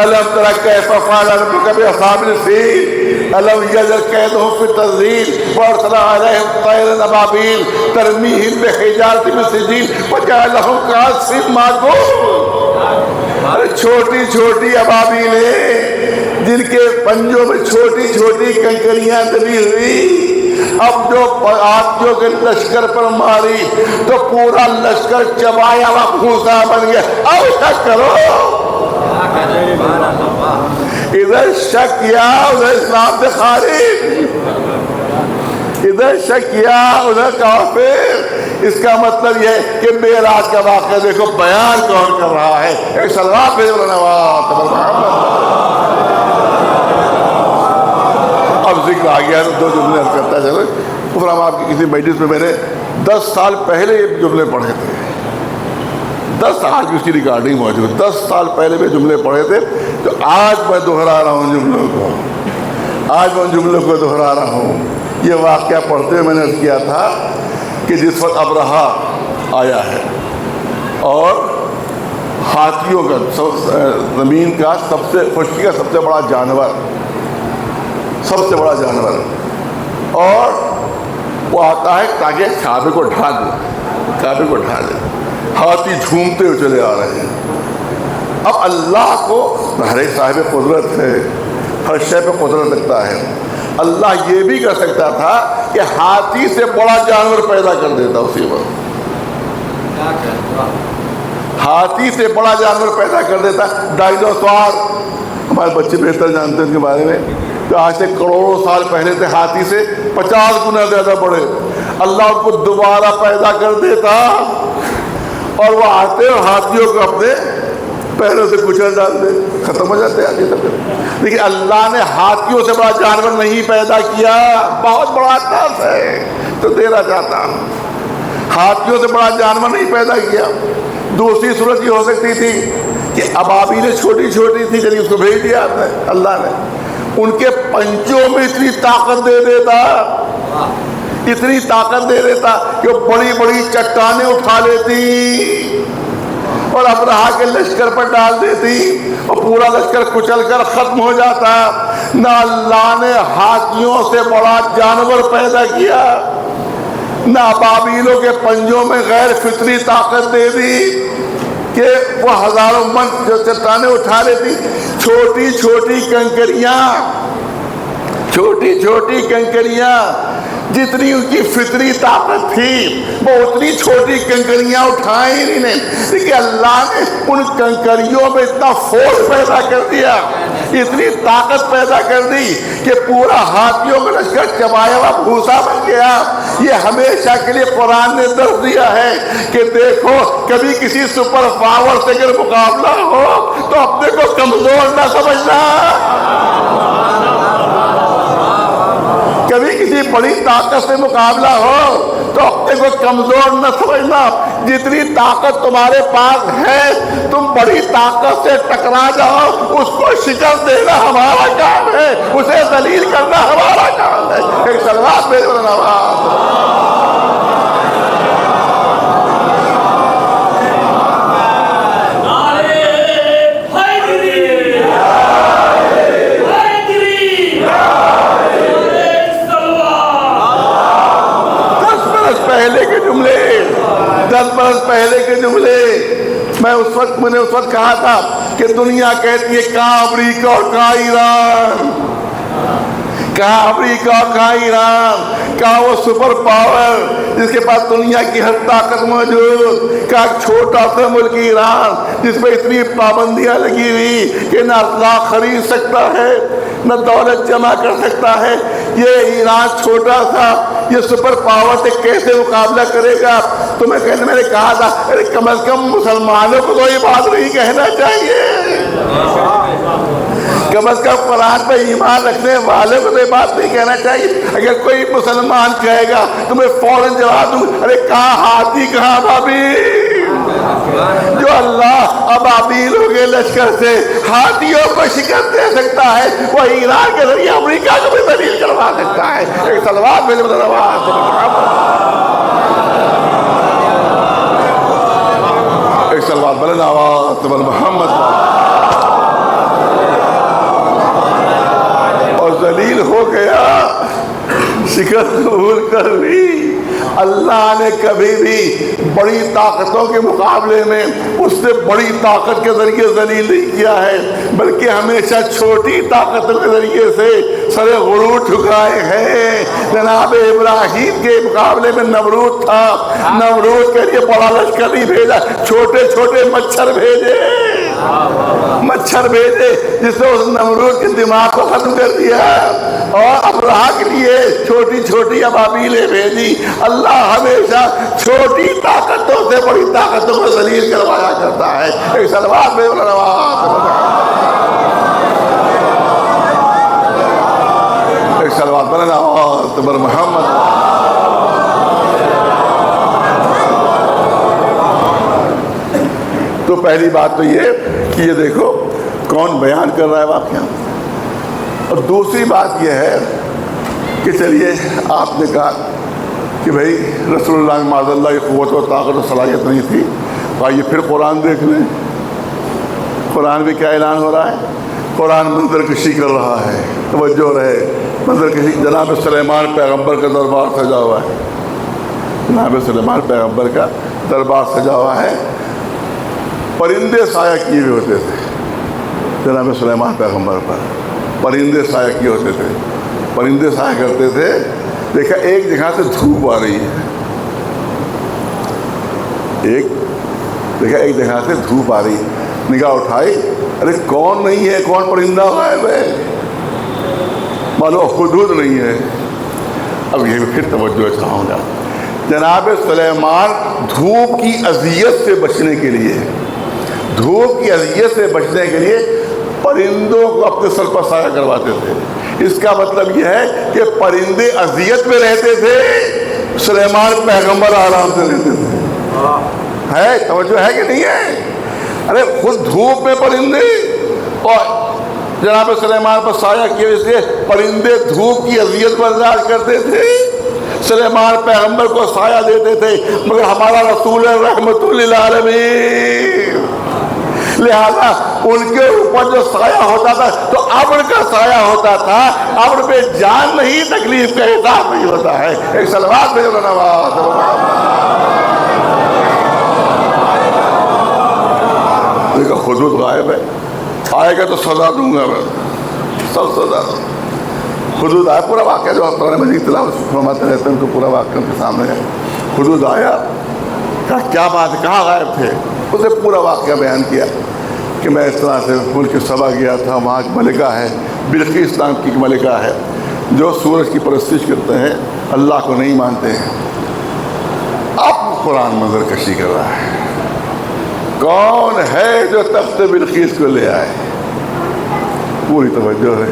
[SPEAKER 3] ألم تر كيف فعل ربك بأصحاب الفيل ألم يجعل كيدهم في التضليل وأرسل عليهم طيرا أبابيل ترميهم بحجارة من سجيل وجعلهم كعصف مأكول۔ چھوٹی چھوٹی ابابیلیں جن کے پنجوں میں چھوٹی چھوٹی کنکریاں دبی ہوئی، اب آپ جو کہ لشکر پر ماری تو پورا لشکر چبایا ہوا پھوسا بن گیا۔ اب شک کرو، ادھر شک کیا ادھر اسلام سے خارج، ادھر شک کیا ادھر کافر۔ اس کا مطلب یہ ہے کہ معراج کا واقعہ دیکھو بیان کون کر رہا ہے، ایک صلوات بھیج رہا اب ذکر آ گیا تو دو جملے عرض کرتا ہے۔ چلو پھر ہم آپ کی کسی مجلس میں میں نے 10 سال پہلے یہ جملے پڑھے تھے، 10 سال کی اس کی ریکارڈنگ موجود، 10 سال پہلے میں جملے پڑھے تھے، تو آج میں دہرا رہا ہوں جملوں کو، آج میں ان جملوں کو دہرا رہا ہوں۔ یہ واقعہ پڑھتے ہوئے میں نے عرض کیا تھا کہ جس وقت ابرہا آیا ہے اور ہاتھیوں کا زمین کا سب سے خشکی کا سب سے بڑا جانور، سب سے بڑا جانور، اور وہ آتا ہے تاکہ کعبے کو ڈھا دے، کعبے کو ڈھا دے، ہاتھی جھومتے ہوئے چلے آ رہے ہیں۔ اب اللہ کو ہر ایک صاحب قدرت ہے، ہر شے پہ قدرت رکھتا ہے، اللہ یہ بھی کر سکتا تھا کہ ہاتھی سے بڑا جانور پیدا کر دیتا، اسی وقت ہاتھی سے بڑا جانور پیدا کر دیتا۔ ڈائنوسار ہمارے بچے بہتر جانتے ہیں ان کے بارے میں، کہ آج سے کروڑوں سال پہلے تھے، ہاتھی سے 50 گنا زیادہ بڑے، اللہ ان کو دوبارہ پیدا کر دیتا اور وہ آتے اور ہاتھیوں کو اپنے پیروں سے کچل ڈال دے، ختم ہو جاتے ہیں۔ لیکن اللہ نے ہاتھیوں سے بڑا جانور نہیں پیدا کیا، بہت بڑا انداز ہے تو دینا چاہتا ہوں، ہاتھیوں سے بڑا جانور نہیں پیدا کیا۔ دوسری صورت یہ ہو سکتی تھی کہ ابابیلیں چھوٹی چھوٹی تھی، چلیے اس کو بھیج دیا اللہ نے، ان کے پنجوں میں اتنی طاقت دے دیتا، اتنی طاقت دے دیتا کہ وہ بڑی بڑی چٹانیں اٹھا لیتی اور ابرہا کے لشکر پر ڈال دیتی اور پورا لشکر کچل کر ختم ہو جاتا۔ نہ اللہ نے ہاتھیوں سے بڑا جانور پیدا کیا، نہ ابابیلوں کے پنجوں میں غیر فطری طاقت دے دی کہ وہ ہزاروں من جو چٹانیں اٹھا لیتی۔ چھوٹی چھوٹی کنکریاں، چھوٹی چھوٹی کنکریاں جتنی ان کی فطری طاقت تھی وہ اتنی چھوٹی کنکریاں اٹھائیں ہی نہیں، لیکن اللہ نے ان کنکریوں میں اتنا فورس پیدا کر دیا، اتنی طاقت پیدا کر دی کہ پورا ہاتھیوں کا لشکر چبایا ہوا بھوسا بن گیا۔ یہ ہمیشہ کے لیے قرآن نے درس دیا ہے کہ دیکھو کبھی کسی سپر پاور سے اگر مقابلہ ہو تو اپنے کو کمزور نہ سمجھنا، کبھی کسی بڑی طاقت سے مقابلہ ہو تو اپنے کو کمزور نہ سمجھنا، جتنی طاقت تمہارے پاس ہے تم بڑی طاقت سے ٹکرا جاؤ، اس کو شکست دینا ہمارا کام ہے، اسے ذلیل کرنا ہمارا کام ہے۔ ایک صلوات بھیج پہلے کے جملے میں اس وقت کہا تھا کہ دنیا کہتی ہے کہاں امریکہ اور کہاں ایران، کہاں امریکہ اور کہاں ایران، کہاں وہ سپر پاور جس کے پاس دنیا کی ہر طاقت موجود، کہاں چھوٹا سا ملک ایران جس پہ اتنی پابندیاں لگی ہوئی کہ نہ اسلحہ خرید سکتا ہے نہ دولت جمع کر سکتا ہے۔ یہ ایران چھوٹا سا یہ سپر پاور سے کیسے مقابلہ کرے گا؟ تو میں نے کہا تھا ارے کم از کم مسلمانوں کو تو یہ بات نہیں کہنا چاہیے، کم از کم قرآن پہ ایمان رکھنے والے کو تو یہ بات نہیں کہنا چاہیے۔ اگر کوئی مسلمان کہے گا تو میں فوراً جواب دوں ارے کہاں ہاتھی کہاں بابی، جو اللہ ابابیلوں کے لشکر سے ہاتھیوں کو شکست دے سکتا ہے وہ ایران کے ذریعے امریکہ کو بھی ذلیل کروا سکتا ہے. ایک صلوات میرے ایک صلوات بلند آواز محمد. اور ذلیل ہو گیا, شکست قبول کر لی. اللہ نے کبھی بھی بڑی طاقتوں کے مقابلے میں اس سے بڑی طاقت کے ذریعے ذلیل نہیں کیا ہے, بلکہ ہمیشہ چھوٹی طاقتوں کے ذریعے سے سر غرور جھکائے ہیں. جناب ابراہیم کے مقابلے میں نمرود تھا, نمرود کے لیے بڑا لشکر نہیں بھیجا, چھوٹے چھوٹے مچھر بھیجے, مچھر بھیجے جس نے اس نمرود کے دماغ کو ختم کر دیا. اور ابراہ کے لیے چھوٹی چھوٹی ابابیلیں بھیجی. اللہ ہمیشہ چھوٹی طاقتوں سے بڑی طاقتوں کو ذلیل کروایا کرتا ہے. ایک صلوات میں ایک صلوات بلند آواز پر محمد. تو پہلی بات تو یہ کہ یہ دیکھو کون بیان کر رہا ہے واقعہ. اور دوسری بات یہ ہے کہ چلیے آپ نے کہا کہ بھائی رسول اللہ میں معاذ اللہ کی قوت و طاقت و صلاحیت نہیں تھی, آئیے پھر قرآن دیکھ لیں. قرآن میں کیا اعلان ہو رہا ہے؟ قرآن منظر کشی کر رہا ہے. توجہ رہے, منظر کشی. جناب سلیمان پیغمبر کا دربار سجا ہوا ہے, جناب سلیمان پیغمبر کا دربار سجا ہوا ہے. پرندے سایہ کیے ہوئے ہوتے تھے جناب سلیمان پیغمبر پر, پرندے سایہ کیے ہوتے تھے, پرندے سایہ کرتے تھے. دیکھا ایک جگہ سے دھوپ آ رہی ہے, ایک جگہ سے دھوپ آ رہی, نگاہ اٹھائی, ارے کون نہیں ہے, کون پرندہ غائب ہے, معلوم حدود نہیں ہے. اب یہ پھر توجہ چاہوں گا. جناب سلیمان دھوپ کی اذیت سے بچنے کے لیے, دھوپ کی اذیت سے بچنے کے لیے پرندوں کو اپنے سر پر سایہ کرواتے تھے. اس کا مطلب یہ ہے کہ پرندے اذیت میں رہتے تھے, سلیمان پیغمبر آرام سے رہتے تھے. ہے توجہ ہے کہ نہیں ہے؟ ارے خود دھوپ میں پرندے, اور جناب سلیمان پر سایہ کیا, اس لیے پرندے دھوپ کی اذیت برداشت کرتے تھے, سلیمان پیغمبر کو سایہ دیتے تھے. مگر ہمارا رسول رحمت للعالمین, لہذا ان کے اوپر جو سایہ ہوتا تھا تو ابر کا سایہ ہوتا تھا, ابر پہ جان نہیں, تکلیف کا احساس نہیں ہوتا ہے. ایک صلوات میں دیکھو حدود غائب ہے, آئے گا تو سزا دوں گا میں, سب سزا. حدود آیا, پورا واقعہ جو قرآن مجید تلاوت فرماتے رہتے ہیں تو پورا واقعہ ان کے سامنے ہے. حدود آیا, کہا کیا بات ہے, کہاں غائب تھے, اسے پورا واقعہ بیان کیا کہ میں اس طرح سے ملک سبا گیا تھا, وہاں ایک ملکہ ہے, بلقیس نام کی ایک ملکہ ہے, جو سورج کی پرستش کرتے ہیں, اللہ کو نہیں مانتے ہیں. اب قرآن منظر کشی کر رہا ہے, کون ہے جو تخت بلقیس کو لے آئے, پوری توجہ ہے,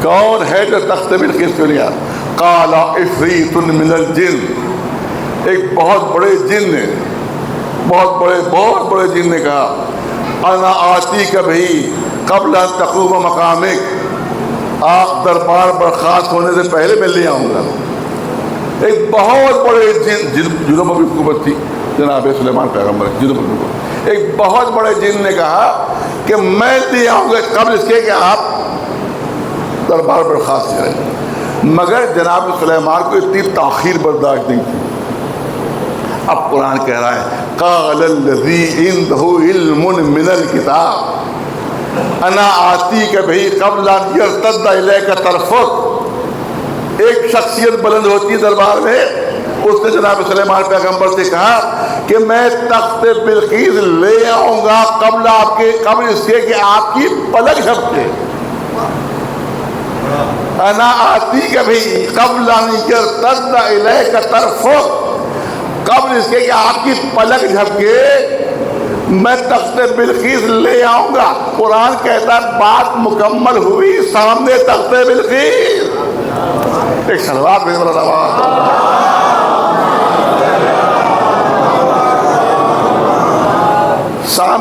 [SPEAKER 3] کون ہے جو تخت بلقیس کو لے آئے. قال عفریت من الجن, ایک بہت بڑے جن نے, بہت بڑے جن نے کہا, انا آتی کبھی قبل ان تقوم مقامک, آپ دربار برخاست ہونے سے پہلے میں لے آؤں گا. ایک بہت بڑے جنوں پر بھی حکومت تھی جناب سلیمان پیغمبر, جنوں پر حکومت. ایک بہت بڑے جن نے کہا کہ میں لے آؤں گا قبل اس کے کہ آپ دربار برخاست کریں. مگر جناب سلیمان کو اتنی تاخیر برداشت نہیں تھی. اب قرآن کہہ رہا ہے, قال الذی عنده علم من الکتاب انا آتیک بہ قبل ان یرتد الیک طرفک. ایک شخصیت بلند ہوتی ہے دربار میں, اس نے جناب سلیمان پیغمبر سے کہا کہ میں تخت بلقیس لے آؤں گا قبل اس کے کہ آپ کی پلک جھپکے. انا آتیک بہ قبل ان یرتد الیک طرفک, قبل اس کے کہ آپ کی پلک جھپکے میں تخت بلقیس لے آؤں گا. قرآن کہتا ہے بات مکمل ہوئی, سامنے تخت بلقیس. ایک صلوات میں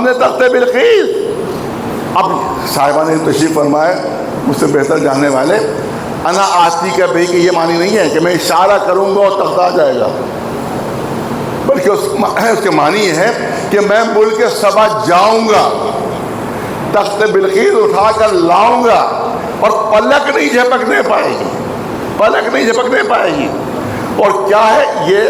[SPEAKER 3] نے تخت بلقیس. اب صاحبان نے تشریف فرمائے مجھ سے بہتر جاننے والے، انا آتی کا بھئی کہ یہ معنی نہیں ہے کہ میں اشارہ کروں گا اور تخت آ جائے گا، بلکہ اس کے معنی یہ ہے کہ میں ملک سبا جاؤں گا، تخت بلقیس اٹھا کر لاؤں گا اور پلک نہیں جھپکنے پائے گی، پلک نہیں جھپکنے پائے گی. اور کیا ہے یہ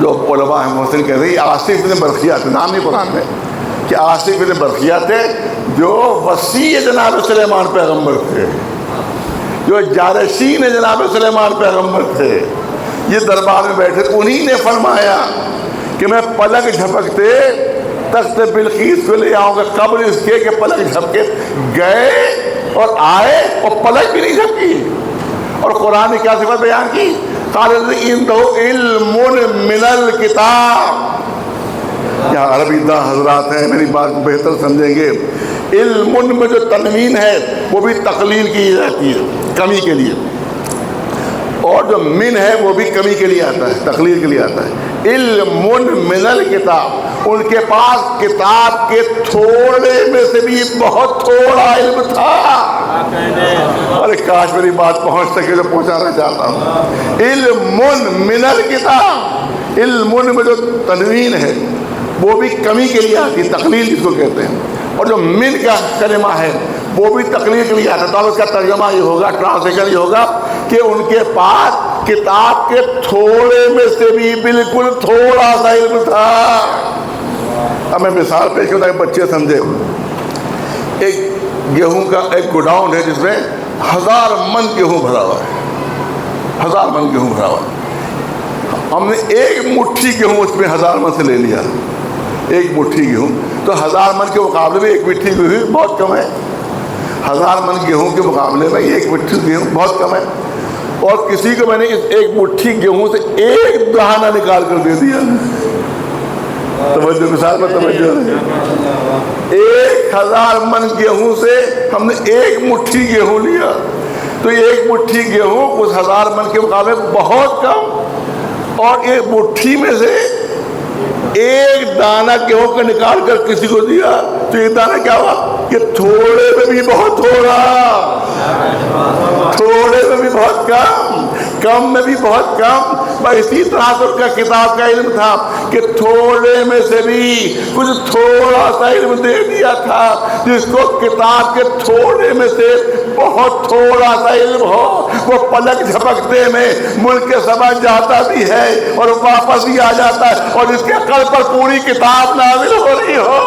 [SPEAKER 3] جو علماء ہیں محسن کہہ رہے ہیں آصف بن برقیہ تھے، نام نہیں قرآن میں، کہ آصف بن برقیہ تھے جو وسیع جناب سلیمان پیغمبر تھے، جو جارشین جناب سلیمان پیغمبر تھے. یہ دربار میں بیٹھے، انہی نے فرمایا کہ میں پلک جھپکتے تخت بلقیس کو لے آؤں گا قبل اس کے کہ پلک جھپکے. گئے اور آئے اور پلک بھی نہیں جھپکی. اور قرآن نے کیا صفت بیان کی؟ قال عنده علم من الکتاب. یہاں عربی داں حضرات ہیں، میری بات کو بہتر سمجھیں گے. علم میں جو تنوین ہے وہ بھی تقلیل کی جاتی ہے، کمی کے لیے، اور جو من ہے وہ بھی کمی کے لیے آتا ہے، تقلیل کے لیے آتا ہے. علم من الکتاب، ان کے پاس کتاب کے تھوڑے میں سے بھی بہت تھوڑا علم تھا. ارے کاش میری بات پہنچ سکے تو پہنچانا چاہتا ہوں. علم من الکتاب، علم میں جو تنوین ہے وہ بھی کمی کے لیے آتی ہے، تقلیل جس کو کہتے ہیں. اور جو من کا کلمہ ہے وہ بھی تقلیل کے لیے آتا ہے. تو اس کا ترجمہ یہ ہوگا، ٹرانسلیشن یہ ہوگا کہ ان کے پاس کتاب کے تھوڑے میں سے بھی بالکل تھوڑا سا علم تھا. اب میں مثال پیش کرتا کہ بچے سمجھے. ایک گیہوں کا ایک گوڈاؤن ہے جس میں 1000 من گیہوں بھرا ہوا ہے، 1000 من گیہوں بھرا ہوا ہے. ہم نے ایک مٹھی گیہوں اس میں 1000 من سے لے لیا، ایک مٹھی گیہوں. تو 1000 من کے مقابلے میں ایک مٹھی گیہوں بہت کم ہے. 1000 من گیہوں کے مقابلے میں ایک مٹھی گیہوں بہت کم ہے. اور کسی کو میں نے اس ایک مٹھی گیہوں سے ایک دہانہ نکال کر دے دیا. توجہ، مثال پر توجہ ہے. 1000 من گیہوں سے ہم نے ایک مٹھی گیہوں لیا. تو یہ ایک مٹھی گیہوں اس 1000 من کے مقابلے بہت کم، اور ایک مٹھی میں سے ایک دانہ گیہوں کو نکال کر کسی کو دیا تو یہ دانہ کیا ہوا؟ کہ تھوڑے میں بھی بہت تھوڑا، تھوڑے میں بھی بہت کم، کم میں بھی بہت کم. اسی طرح سے ان کا کتاب کا علم تھا کہ تھوڑے میں سے بھی کچھ تھوڑا سا علم دے دیا تھا، جس کو کتاب کے تھوڑے میں سے بہت تھوڑا سا علم ہو، وہ پلک جھپکتے میں ملک سبا جاتا بھی ہے اور واپس بھی آ جاتا ہے. اور جس کے قلب پر پوری کتاب نازل ہو رہی ہو،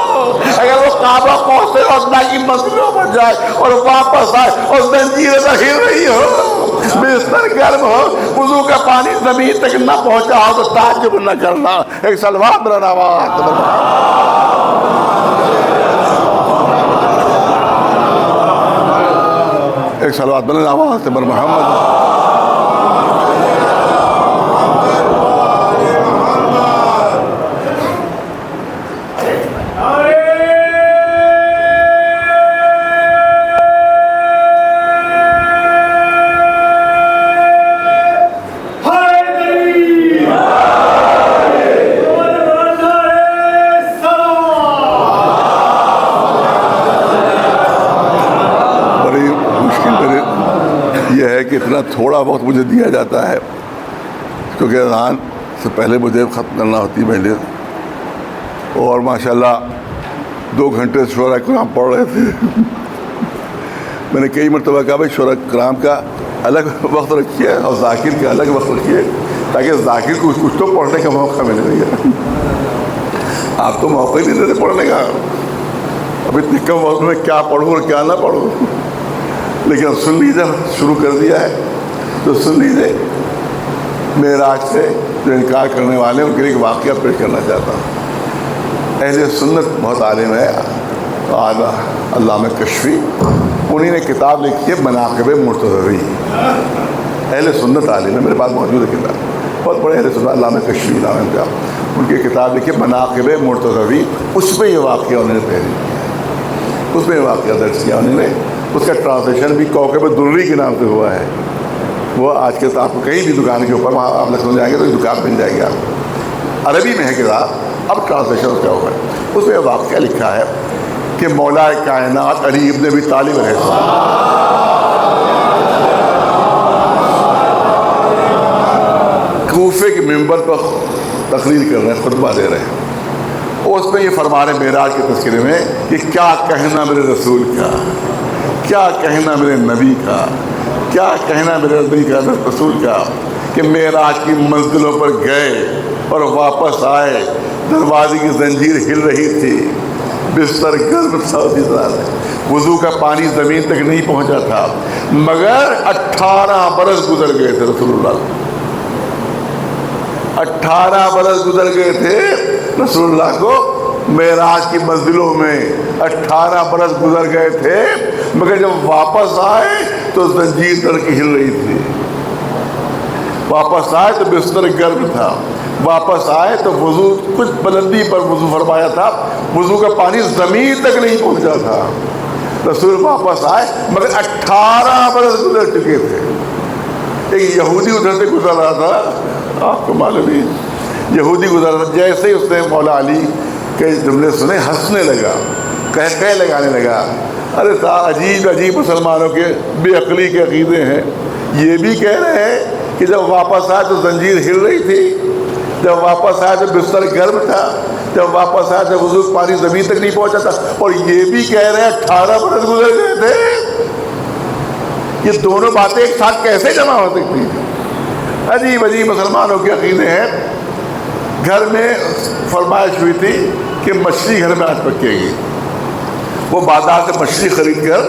[SPEAKER 3] اگر وہ کعبہ پہنچے اور اللہ کی منزلوں پر جائے اور واپس آئے اور زنجیریں نہ ہل رہی ہو، بستر گرم ہو، وضو کا پانی زمین تک نہ پہنچا ہو، تو تعجب نہ کرنا. ایک صلوات بلند آواز ایک صلوات بلند آواز سے بر محمد. اتنا تھوڑا وقت مجھے دیا جاتا ہے کیونکہ اذان سے پہلے مجھے ختم کرنا ہوتی مجلس. اور ماشاءاللہ 2 گھنٹے شعراء کرام پڑھ رہے تھے. میں نے کئی مرتبہ کہا بھائی شعراء کرام کا الگ وقت رکھیے اور ذاکر کا الگ وقت رکھیے تاکہ ذاکر کو کچھ تو پڑھنے کا موقع ملے. بھیا آپ تو موقع ہی نہیں دیتے پڑھنے کا. اب اتنے کم وقت میں کیا پڑھوں اور کیا نہ پڑھوں. لیکن سن لیجیے، شروع کر دیا ہے تو سن لیجیے. معراج سے جو انکار کرنے والے ہیں ان کے لیے ایک واقعہ پیش کرنا چاہتا ہوں. اہل سنت بہت عالم ہے، علامہ کشفی، انہی نے کتاب لکھی ہے مناقب مرتضوی. اہل سنت عالم ہے، میرے پاس موجود ہے کتاب، بہت بڑے اہل سنت، علامہ کشفی نام ہے ان کا. ان کی کتاب لکھی ہے مناقب مرتضوی. اس میں یہ واقعہ انہوں نے تحریر کیا، اس میں یہ واقعہ درج کیا انہوں نے. اس کا ٹرانسلیشن بھی کوکب دری کے نام سے ہوا ہے. وہ آج کے آپ کو کہیں بھی دکان کے اوپر وہاں آپ لکھنؤ جائیں گے تو دکان مل جائے گی. آپ عربی میں ہے کتاب، اب ٹرانسلیشن کیا ہوا ہے، اس میں واقعہ لکھا ہے کہ مولا کائنات علی ابن ابی طالب علیہ السلام کوفے کے ممبر پر تقریر کر رہے ہیں، خطبہ دے رہے ہیں، اور اس میں یہ فرما رہے ہیں معراج کے تذکرے میں کہ کیا کہنا میرے رسول کا، کیا کہنا میرے نبی کا، کیا کہنا میرے نبی کا رسول کا کہ معراج کی منزلوں پر گئے اور واپس آئے، دروازے کی زنجیر ہل رہی تھی، بستر گرم تھا، وضو کا پانی زمین تک نہیں پہنچا تھا، مگر 18 برس گزر گئے تھے رسول اللہ، 18 برس گزر گئے تھے رسول اللہ کو معراج کی منزلوں میں، 18 برس گزر گئے تھے، مگر جب واپس آئے تو زنجیر تڑ کے ہل رہی تھی، واپس آئے تو بستر گرم تھا، واپس آئے تو وضو کچھ بلندی پر وضو فرمایا تھا، وضو کا پانی زمین تک نہیں پہنچا تھا، رسول واپس آئے مگر 18 برس گزر چکے تھے۔ ایک یہودی ادھر سے گزر رہا تھا، آپ کو معلوم ہی یہودی گزر رہا تھا، جیسے ہی اس نے مولا علی کے جملے سنے ہنسنے لگا، کہہ لگانے لگا، ارے عجیب عجیب مسلمانوں کے بے عقلی کے عقیدے ہیں، یہ بھی کہہ رہے ہیں کہ جب واپس آئے تو زنجیر ہل رہی تھی، جب واپس آئے تو بستر گرم تھا، جب واپس آئے تو وضو پانی زمین تک نہیں پہنچا تھا، اور یہ بھی کہہ رہے ہیں 18 برس گزر گئے تھے۔ یہ دونوں باتیں ایک ساتھ کیسے جمع ہو سکتی ہیں؟ عجیب عجیب مسلمانوں کے عقیدے ہیں۔ گھر میں فرمائش ہوئی تھی کہ مچھلی گھر میں آج پکے گی، وہ بازار سے مچھلی خرید کر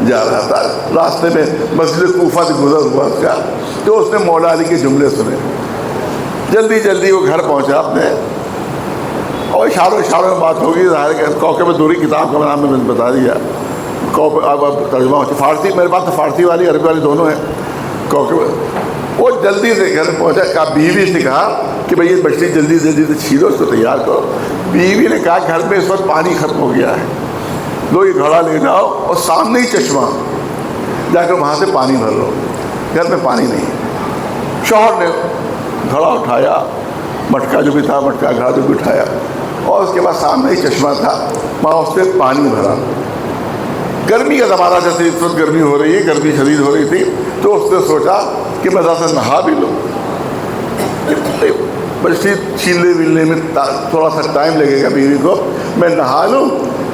[SPEAKER 3] جا رہا تھا، راستے میں مسجد کوفہ سے گزر ہوا اس کا، تو اس نے مولا علی کے جملے سنے، جلدی جلدی وہ گھر پہنچا اپنے، اور اشاروں میں بات ہوگی، ظاہر ہے کوکب دوری کتاب کا نام میں نے بتا دیا، ترجمہ ہوتی فارسی، میرے پاس تو فارسی والی عربی والی دونوں ہیں، کوکب، وہ جلدی سے گھر پہنچا، کہا بیوی سے کہا کہ بھئی یہ مچھلی جلدی سے چھیلو، اس کو تیار کرو۔ بیوی نے کہا گھر میں اس وقت پانی ختم ہو گیا ہے، لو یہ گھڑا لے جاؤ اور سامنے ہی چشمہ، جا کر وہاں سے پانی بھر لو، گھر میں پانی نہیں۔ شوہر نے گھڑا اٹھایا، مٹکا جو بھی تھا، مٹکا گھڑا جو بھی اٹھایا، اور اس کے بعد سامنے ہی چشمہ تھا، وہاں اس نے پانی بھرا۔ گرمی کا زمانہ، جیسے اس وقت گرمی ہو رہی ہے، گرمی شدید ہو رہی تھی، تو اس نے سوچا کہ میں ذرا سا نہا بھی لوں، مچھلی چھیلنے ویلنے میں تھوڑا سا ٹائم لگے گا بیوی کو، میں نہا لوں،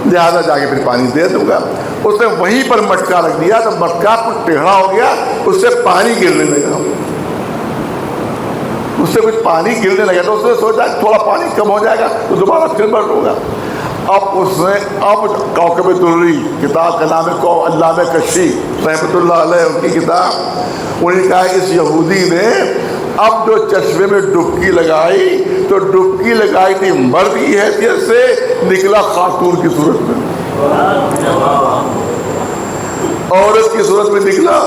[SPEAKER 3] لہٰذا جا کے پھر پانی دے دوں گا۔ اس نے وہیں پر مٹکا رکھ دیا تو مٹکا کچھ ٹیڑھا ہو گیا، اس سے پانی گرنے لگا، اس سے کچھ پانی گرنے لگا، تو اس نے سوچا تھوڑا پانی کم ہو جائے گا تو دوبارہ پھر بھر لوں گا۔ اب اس نے کوکب دری کتاب کا نام ہے، علامہ کشی رحمۃ اللہ علیہ، ان کی کتاب، انہوں نے کہا کہ اس یہودی نے اب جو چشمے میں ڈبکی لگائی تو ڈبکی لگائی تھی مرد کی حیثیت سے، نکلا خاتون کی صورت میں، عورت کی صورت میں نکلا۔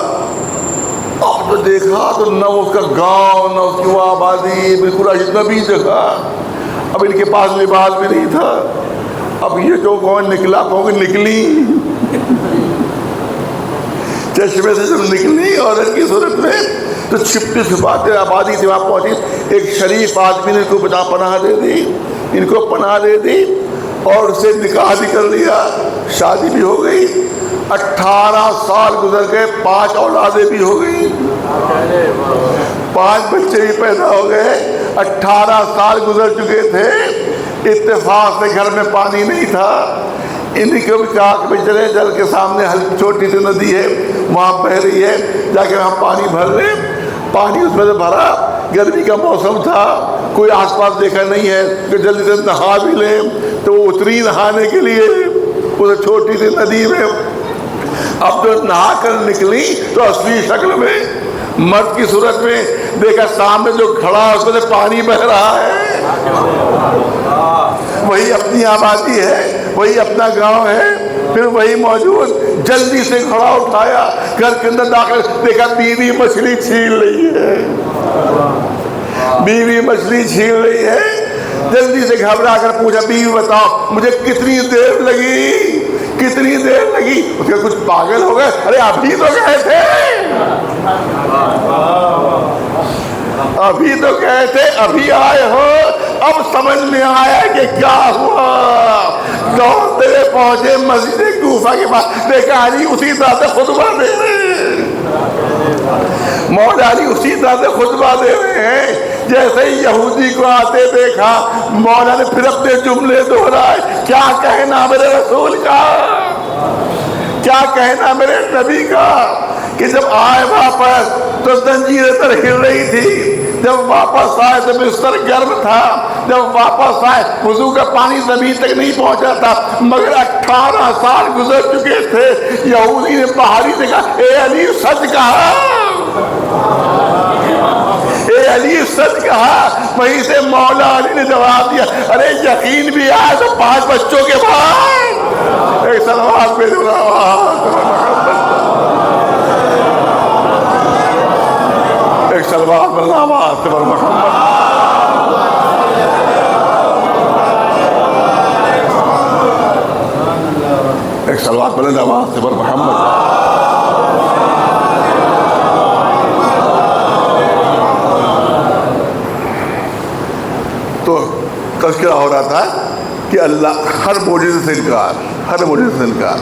[SPEAKER 3] اب تو دیکھا تو نہ اس کا گاؤں، نہ اس کی وہ آبادی، بالکل اجنبی جگہ، اب ان کے پاس لباس بھی نہیں تھا، اب یہ جو کون نکلا، کہوں نکلی، چشمے سے جب نکلی عورت کی صورت میں تو چھپتے چھپاتے آبادی سے وہاں پہنچی، ایک شریف آدمی نے ان کو بتا پناہ دے دی، ان کو پناہ دے دی، اور اسے نکاح بھی کر لیا، شادی بھی ہو گئی، 18 سال گزر گئے، 5 اولادیں بھی ہو گئی، 5 بچے بھی پیدا ہو گئے، 18 سال گزر چکے تھے۔ اتفاق سے گھر میں پانی نہیں تھا، انہیں کو بھی کہا کہ چلے جل کے سامنے چھوٹی سی ندی ہے، وہاں بہ رہی ہے، جا کے وہاں پانی بھر لیں۔ پانی اس میں سے بھرا، گرمی کا موسم تھا، کوئی آس پاس دیکھا نہیں ہے کہ جلدی سے نہا بھی لیں، تو وہ اتری نہانے کے لیے اس چھوٹی سی ندی میں۔ اب جو نہا کر نکلی تو اصلی شکل میں مرد کی صورت میں دیکھا سامنے جو کھڑا ہے اس میں سے پانی بہ رہا ہے، وہی اپنی آبادی ہے، وہی اپنا گاؤں ہے، پھر وہی موجود۔ جلدی سے کھڑا اٹھایا، گھر کے اندر داخل دیکھا بیوی مچھلی چھیل رہی ہے، بیوی مچھلی چھیل رہی ہے۔ جلدی سے گھبرا کر پوچھا بیوی بتاؤ مجھے کتنی دیر لگی، کتنی دیر لگی؟ اس کے کچھ پاگل ہو گئے، ارے ابھی تو گئے تھے، ابھی تو گئے تھے، ابھی آئے ہو، اب سمجھ میں آیا کہ کیا ہوا. دوڑتے ہوئے پہنچے مسجد کوفہ کے پاس, دیکھا علی اسی طرح سے خطبہ دے رہے ہیں. مولا علی اسی طرح سے خطبہ دے رہے ہیں. جیسے ہی یہودی کو آتے دیکھا, مولا نے پھر اپنے جملے دہرائے, کیا کہنا میرے رسول کا, کیا کہنا میرے نبی کا, کہ جب آئے واپس تو زنجیریں تر ہل رہی تھی, جب واپس آئے تو بستر گرم تھا, جب واپس آئے وضو کا پانی زمین تک نہیں پہنچا تھا, مگر 18 سال گزر چکے تھے. یہودی نے پہاڑی سے کہا, اے علی سچ کہا, اے علی سچ کہا. وہیں سے مولا علی نے جواب دیا, ارے یقین بھی آئے تو 5 بچوں کے بعد. ایک سلوات پہ ایک سلوات برنامات پر محمد. ایک سلوات برنامات پر محمد. تو تذکرہ ہو رہا تھا کہ اللہ ہر معجزے سے انکار, ہر معجزے سے انکار.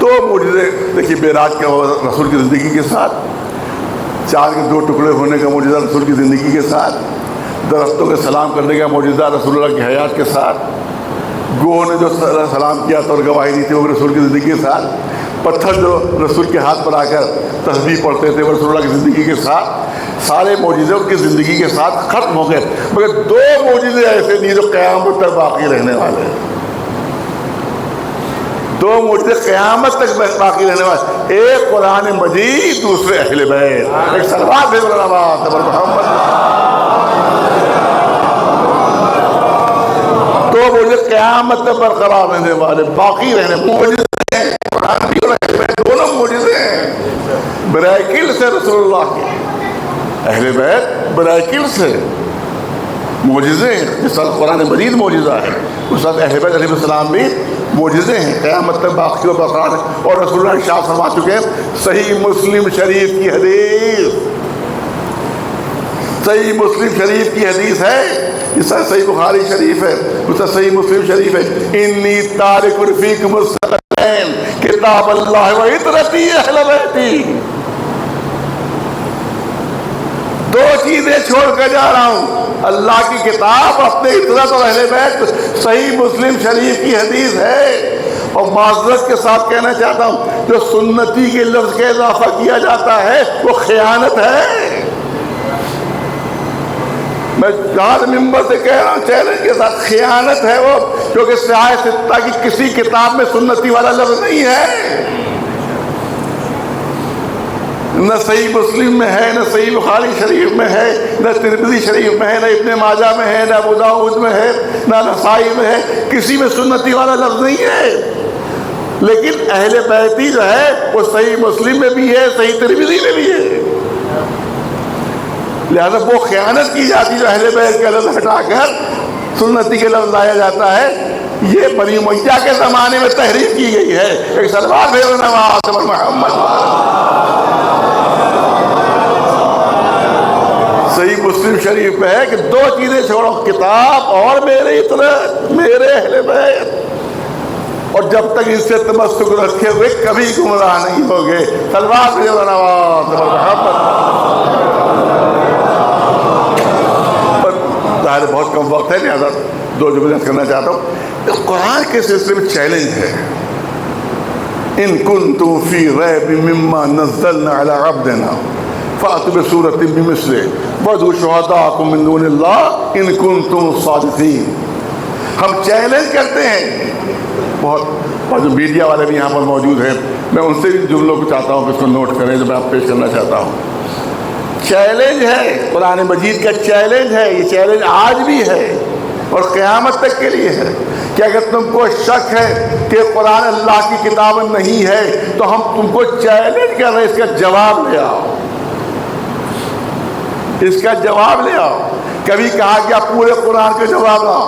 [SPEAKER 3] 2 معجزے دیکھیے معراج کا رسول کی زندگی کے ساتھ, چاند کے 2 ٹکڑے ہونے کا معجزہ رسول کی زندگی کے ساتھ, درختوں کے سلام کرنے کا معجزہ رسول اللہ کی حیات کے ساتھ, گوہ نے جو سلام کیا تو اور گواہی دی تھی وہ رسول کی زندگی کے ساتھ, پتھر جو رسول کے ہاتھ پر آ کر تسبیح پڑھتے تھے وہ رسول اللہ کی زندگی کے ساتھ. سارے معجزے ان کی زندگی کے ساتھ ختم ہو گئے, مگر 2 معجزے ایسے نہیں جو قیامت تک باقی رہنے والے ہیں. 2 معجزے قیامت تک باقی رہنے والے, ایک قرآن مجید, دوسرے اہل بیت. ایک سلوات ہے محمد. 2 معجزے قیامت تک برقرار رہنے والے, باقی رہنے معجزے ہیں. قرآن بھی اور اہل بیت دونوں معجزے ہیں. برائکل سے رسول اللہ کے, اہل بیت برائکل سے معجزے ہیں. جس طرح قرآن مجید معجزہ ہے, اس طرح اہل بیت علیہ السلام بھی معجزے ہیں, قیامت تک باقی و برقرار ہیں. اور رسول اللہ ارشاد فرما چکے ہیں, صحیح مسلم شریف کی حدیث, صحیح مسلم شریف کی حدیث ہے, اس طرح صحیح بخاری شریف ہے, اس طرح صحیح مسلم شریف ہے, انی تارک فیکم الثقلین کتاب اللہ و عطرتی اہل بیتی. 2 چیزیں چھوڑ کر جا رہا ہوں, اللہ کی کتاب, اپنے عطرت اور اہل بیت. صحیح مسلم شریف کی حدیث ہے. اور معذرت کے ساتھ کہنا چاہتا ہوں, جو سنتی کے لفظ کا اضافہ کیا جاتا ہے وہ خیانت ہے. میں جہاں ممبر سے کہہ رہا ہوں چیلنج کے ساتھ, خیانت ہے وہ, کیونکہ سیاہ ستہ کی کسی کتاب میں سنتی والا لفظ نہیں ہے. نہ صحیح مسلم میں ہے, نہ صحیح بخاری شریف میں ہے, نہ ترمذی شریف میں ہے, نہ ابن ماجہ میں ہے, نہ ابو داؤد میں ہے, نہ نسائی میں ہے. کسی میں سنتی والا لفظ نہیں ہے. لیکن اہل بیتی جو ہے وہ صحیح مسلم میں بھی ہے, صحیح ترمذی میں بھی ہے. لہذا وہ خیانت کی جاتی جو اہل بیت کا لفظ ہٹا کر سنتی کے لفظ لایا جاتا ہے. یہ بنی امیہ کے زمانے میں تحریف کی گئی ہے. ایک سلوات ہے محمد. صحیح مسلم شریف میں ہے کہ 2 چیزیں چھوڑو, کتاب اور میرے عطرت, میرے اہل بیت. اور جب تک اس سے تمسک رکھے ہوئے کبھی گمراہ نہیں ہوگے. سلوات ہے محمد. ظاہر بہت کم وقت ہے, لہٰذا 2 جملے کرنا چاہتا ہوں. قرآن کے سلسلے میں چیلنج ہے, ان کنتم فی ریب مما نزلنا علی عبدنا فأتوا بسورۃ بمثلہ وادعوا شہداءکم من دون اللہ ان کنتم صادقین. ہم چیلنج کرتے ہیں, بہت جو میڈیا والے بھی یہاں پر موجود ہیں, میں ان سے بھی جملوں کو چاہتا ہوں کہ اس کو نوٹ کریں جو میں آپ پیش کرنا چاہتا ہوں. چیلنج ہے, قرآن مجید کا چیلنج ہے. یہ چیلنج آج بھی ہے اور قیامت تک کے لیے ہے کہ اگر تم کو شک ہے کہ قرآن اللہ کی کتاب نہیں ہے تو ہم تم کو چیلنج کر رہے ہیں, اس کا جواب لے آؤ, اس کا جواب لے آؤ. کبھی کہا کہ پورے قرآن کا جواب لاؤ,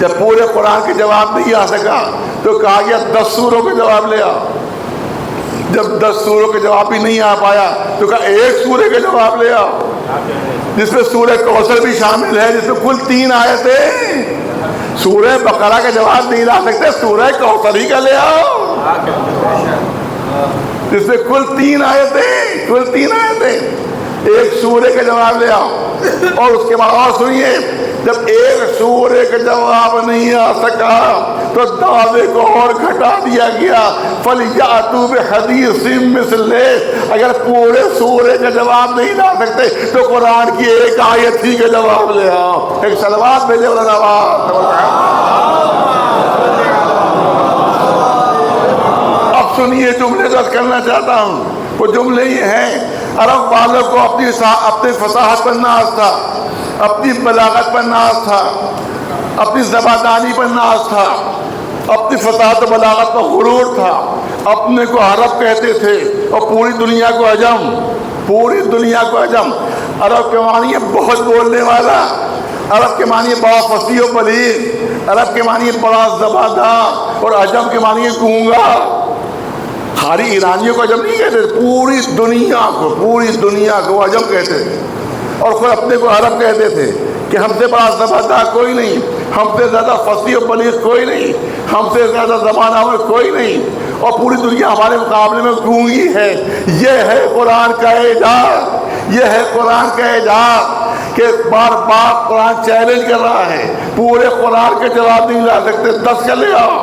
[SPEAKER 3] جب پورے قرآن کے جواب نہیں آ سکا تو کہا گیا 10 سوروں کے جواب لے آؤ. جب 10 سوروں کے جواب بھی نہیں آ پایا تو کہا ایک سورے کا جواب لے آؤ جس میں سورہ کوثر بھی شامل ہے، جس میں کل 3 آیتیں۔ سورہ بقرہ کا جواب نہیں لا سکتے، سورہ کوثر ہی کا لے آؤ جس میں کل 3 آیتیں، ایک سورے کا جواب لے آؤ۔ اور اس کے بعد اور سنیے، جب ایک سورے کا جواب نہیں آ سکا تو دعوے کو اور گھٹا دیا گیا، فَلْيَأْتُوا بِحَدِيثٍ مِثْلِهِ۔ اگر پورے سورے کا جواب نہیں لا سکتے تو قرآن کی ایک آیت ہی کا جواب لے آؤ۔ ایک صلوات بھیجے علماء۔ اب سنیے جملے رد کرنا چاہتا ہوں، وہ جملے یہ ہیں، عرب والوں کو اپنی فصاحت پر ناز تھا، اپنی بلاغت پر ناز تھا، اپنی زبانداری پر ناز تھا، اپنی فصاحت و بلاغت پر غرور تھا، اپنے کو عرب کہتے تھے اور پوری دنیا کو عجم، عرب کے معنی ہے بہت بولنے والا، عرب کے معنی ہے بڑا فصیح و بلیغ، عرب کے معنی ہے بڑا زباندار، اور عجم کے معنی ہے گونگا۔ خالی ایرانیوں کو عجم نہیں کہتے، پوری دنیا کو عجم کہتے تھے، اور خود اپنے کو عرب کہتے تھے کہ ہم سے بڑا زبردار کوئی نہیں، ہم سے زیادہ فصیح و بلیغ کوئی نہیں، ہم سے زیادہ زبان آور کوئی نہیں، اور پوری دنیا ہمارے مقابلے میں گونگی ہے۔ یہ ہے قرآن کا اعجاز، کہ بار بار قرآن چیلنج کر رہا ہے۔ پورے قرآن کے جواب نہیں لا سکتے، 10 کا لے آؤ،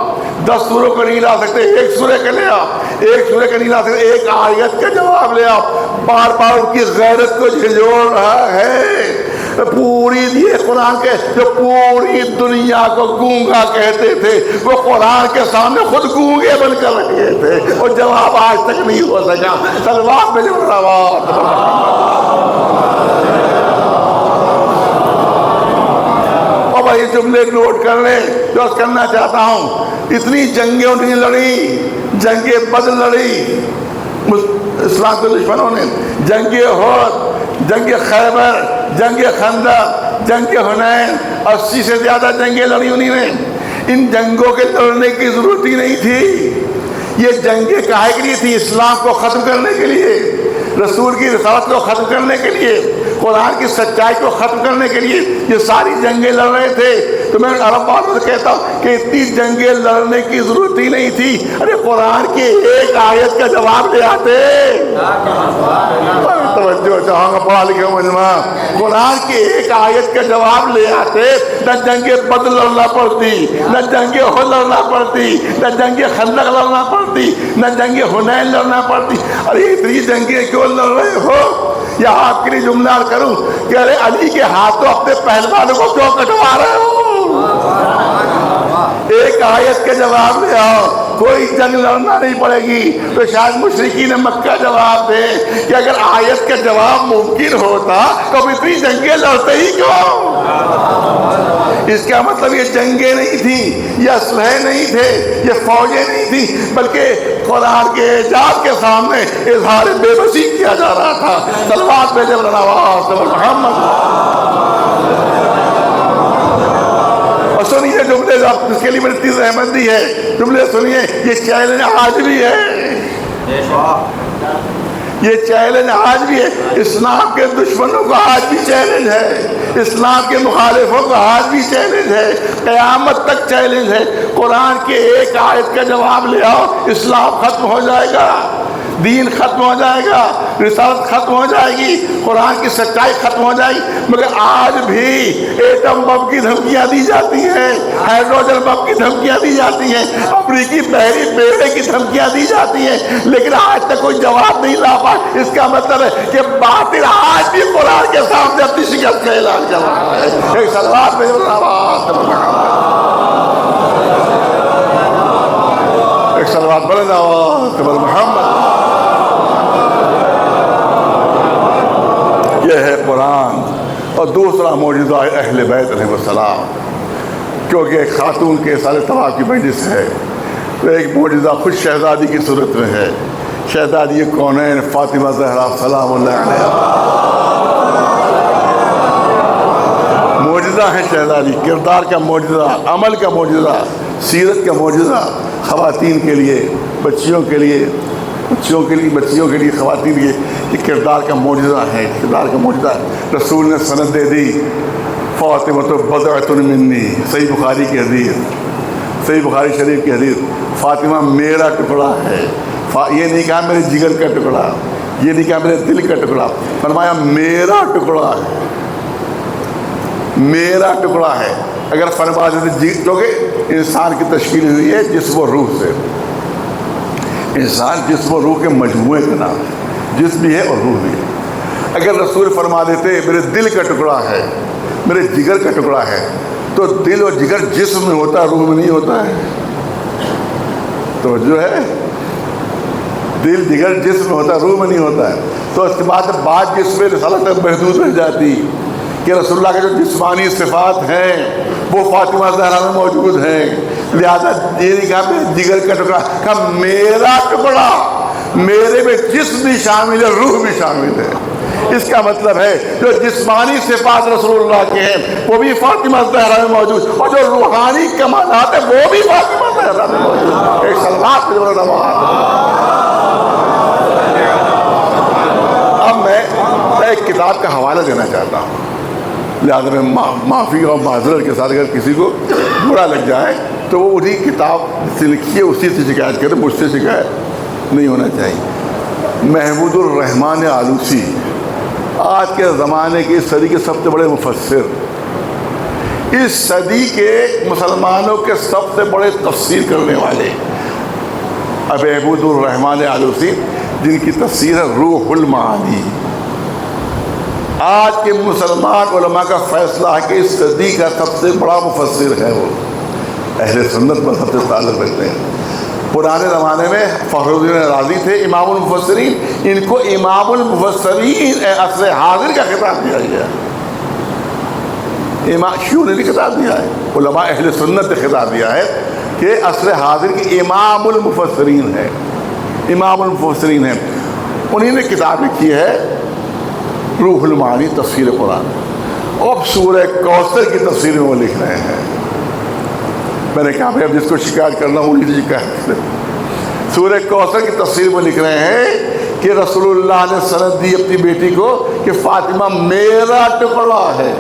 [SPEAKER 3] 10 سوروں کو نہیں لا سکتے، ایک سورے کا لے آؤ، ایک سورے کا نہیں لا سکتے، ایک آیت کا جواب لے آؤ۔ بار بار ان کی غیرت کو جھنجھوڑ رہا ہے۔ پوری یہ قرآن کے جو پوری دنیا کو گونگا کہتے تھے، وہ قرآن کے سامنے خود گونگے بن کر رکھے تھے، اور جواب آج تک نہیں ہو سکا۔ صلوات میں یہ جملے نوٹ کر لیں جو کرنا چاہتا ہوں۔ اتنی جنگیں انہیں لڑی، جنگ بدر لڑی اسلام کے دشمنوں نے، جنگ احد، جنگ خیبر، جنگ خندق، جنگ حنین، 80 سے زیادہ جنگیں لڑی انہیں نے۔ ان جنگوں کے لڑنے کی ضرورت ہی نہیں تھی۔ یہ جنگیں کاہے کے لیے تھی؟ اسلام کو ختم کرنے کے لیے، رسول کی رسالت کو ختم کرنے کے لیے، قرآن کی سچائی کو ختم کرنے کے لیے یہ ساری جنگیں لڑ رہے تھے۔ تو میں عرب والوں سے کہتا ہوں کہ اتنی جنگیں لڑنے کی ضرورت ہی نہیں تھی۔ ارے قرآن کی ایک آیت کا جواب لے آتے۔ توجہ چاہوں گا پڑھا لکھا مجمع، قرآن کی ایک آیت کا جواب لے آتے، نہ جنگ بدر لڑنا پڑتی، نہ جنگ احد لڑنا پڑتی، نہ جنگ خندق لڑنا پڑتی، نہ جنگ حنین لڑنا پڑتی۔ ارے اتنی جنگیں کیوں لڑ رہے ہو؟ یا آپ کے لیے جملہ کروں کہ ارے علی کے ہاتھوں اپنے پہلوانوں کو کیوں کٹوا رہے ہو؟ ایک آیت کا جواب لے آؤ، کوئی جنگ لڑنا نہیں پڑے گی۔ تو شاید مشرکین مکہ جواب دے کہ اگر آیت کا جواب ممکن ہوتا تو اتنی جنگیں لڑتے ہی کیوں؟ اس کا مطلب یہ جنگیں نہیں تھیں، یہ اسلحے نہیں تھے، یہ فوجیں نہیں تھیں، بلکہ قرآن کے اعجاز کے سامنے اظہار بے بسی کیا جا رہا تھا۔ صلوات بھیجے محمد۔ اور سنیے جملے، اس کے لیے میں نے 30 احمد دی ہے، جملے سنیے۔ یہ چیلنج آج بھی ہے، یہ چیلنج آج بھی ہے، اسلام کے دشمنوں کو آج بھی چیلنج ہے، اسلام کے مخالفوں کو آج بھی چیلنج ہے، قیامت تک چیلنج ہے۔ قرآن کے ایک آیت کا جواب لے آؤ، اسلام ختم ہو جائے گا، دین ختم ہو جائے گا، رسالت ختم ہو جائے گی، قرآن کی سچائی ختم ہو جائے گی۔ مگر آج بھی ایٹم بم کی دھمکیاں دی جاتی ہیں، ہائیڈروجن بم کی دھمکیاں دی جاتی ہیں، امریکی بحری بیڑے کی دھمکیاں دی جاتی ہیں، لیکن آج تک کوئی جواب نہیں لا پائے۔ اس کا مطلب ہے کہ باطل آج بھی قرآن کے سامنے اپنی شکست کا اعلان کر رہا ہے۔ ایک صلوات میں ایک صلوات بلند آواز محمد۔ یہ ہے قرآن۔ اور دوسرا معجزہ ہے اہل بیت علیہ السلام، کیونکہ ایک خاتون کے سال طواف کی مجلس ہے، تو ایک معجزہ خود شہزادی کی صورت میں ہے، شہزادی کونین فاطمہ زہرا سلام اللہ علیہا۔ معجزہ ہے شہزادی، کردار کا معجزہ، عمل کا معجزہ، سیرت کا معجزہ، خواتین کے لیے، بچیوں کے لیے، بچیوں کے لیے خواتین کے یہ کردار کا معجزہ ہے، کردار کا معجزہ ہے۔ رسول نے سند دے دی، فاطمہ تو بضعۃ منی، صحیح بخاری کی حدیث، صحیح بخاری شریف کی حدیث، فاطمہ میرا ٹکڑا ہے۔ یہ نہیں کہا میرے جگر کا ٹکڑا، یہ نہیں کہا میرے دل کا ٹکڑا، فرمایا میرا ٹکڑا ہے، میرا ٹکڑا ہے۔ اگر فرما دیتے، کیونکہ انسان کی تشکیل ہوئی ہے جسم و روح سے، انسان جسم و روح کے مجموعے کا نام ہے، جسم بھی ہے اور روح بھی ہے۔ اگر رسول فرما دیتے میرے دل کا ٹکڑا ہے، میرے جگر کا ٹکڑا ہے، تو دل اور جگر جسم میں ہوتا ہے، روح میں نہیں ہوتا ہے۔ توجہ ہے، دل جگر جسم میں ہوتا ہے، روح میں نہیں ہوتا ہے۔ تو اس کے بعد بات جس میں رسالت تک محدود رہ جاتی کہ رسول اللہ کے جو جسمانی صفات ہیں وہ فاطمہ زہرا میں موجود ہیں، لہذا یہ نہیں کہا میرے جگر کا ٹکڑا، کہا میرا ٹکڑا، میرے میں جسم بھی شامل ہے، روح بھی شامل ہے۔ اس کا مطلب ہے جو جسمانی صفات رسول اللہ کے ہیں وہ بھی فاطمہ زہرا میں موجود، اور جو روحانی کمالات ہیں وہ بھی فاطمہ زہرا میں موجود۔ ایک سلوات پہ اب میں ایک کتاب کا حوالہ دینا چاہتا ہوں، لہٰذا میں معافی اور معذرت کے ساتھ اگر کسی کو برا لگ جائے تو وہ وہی کتاب سے لکھی ہے اسی سے شکایت کرے، مجھ سے شکایت نہیں ہونا چاہیے۔ محمود الرحمن آلوسی آج کے زمانے کی صدی کے سب سے بڑے مفسر، اس صدی کے مسلمانوں کے سب سے بڑے تفسیر کرنے والے اب محمود الرحمن آلوسی، جن کی تفسیر ہے روح المعانی۔ آج کے مسلمان علماء کا فیصلہ ہے کہ اس صدی کا سب سے بڑا مفسر ہے، وہ اہل سنت مذہب سے تعلق رکھتے ہیں۔ پرانے زمانے میں فخر الدین رازی تھے امام المفسرین، ان کو امام المفسرین عصر حاضر کا خطاب دیا گیا، شیعوں نے بھی خطاب دیا ہے، علماء اہل سنت نے خطاب دیا ہے کہ عصر حاضر کی امام المفسرین ہے، امام المفسرین ہیں۔ انہی نے کتاب لکھی ہے روح المعانی تفسیر قرآن، اب سورہ کوثر کی تفسیر میں وہ لکھ رہے ہیں۔ میں نے کہا بھائی اب جس کو شکایت کرنا ہو انہی سے شکایت کریں۔ سورہ کوثر کی تفسیر میں لکھ رہے ہیں کہ رسول اللہ نے سند دی اپنی بیٹی کو کہ فاطمہ میرا ٹکڑا ہے،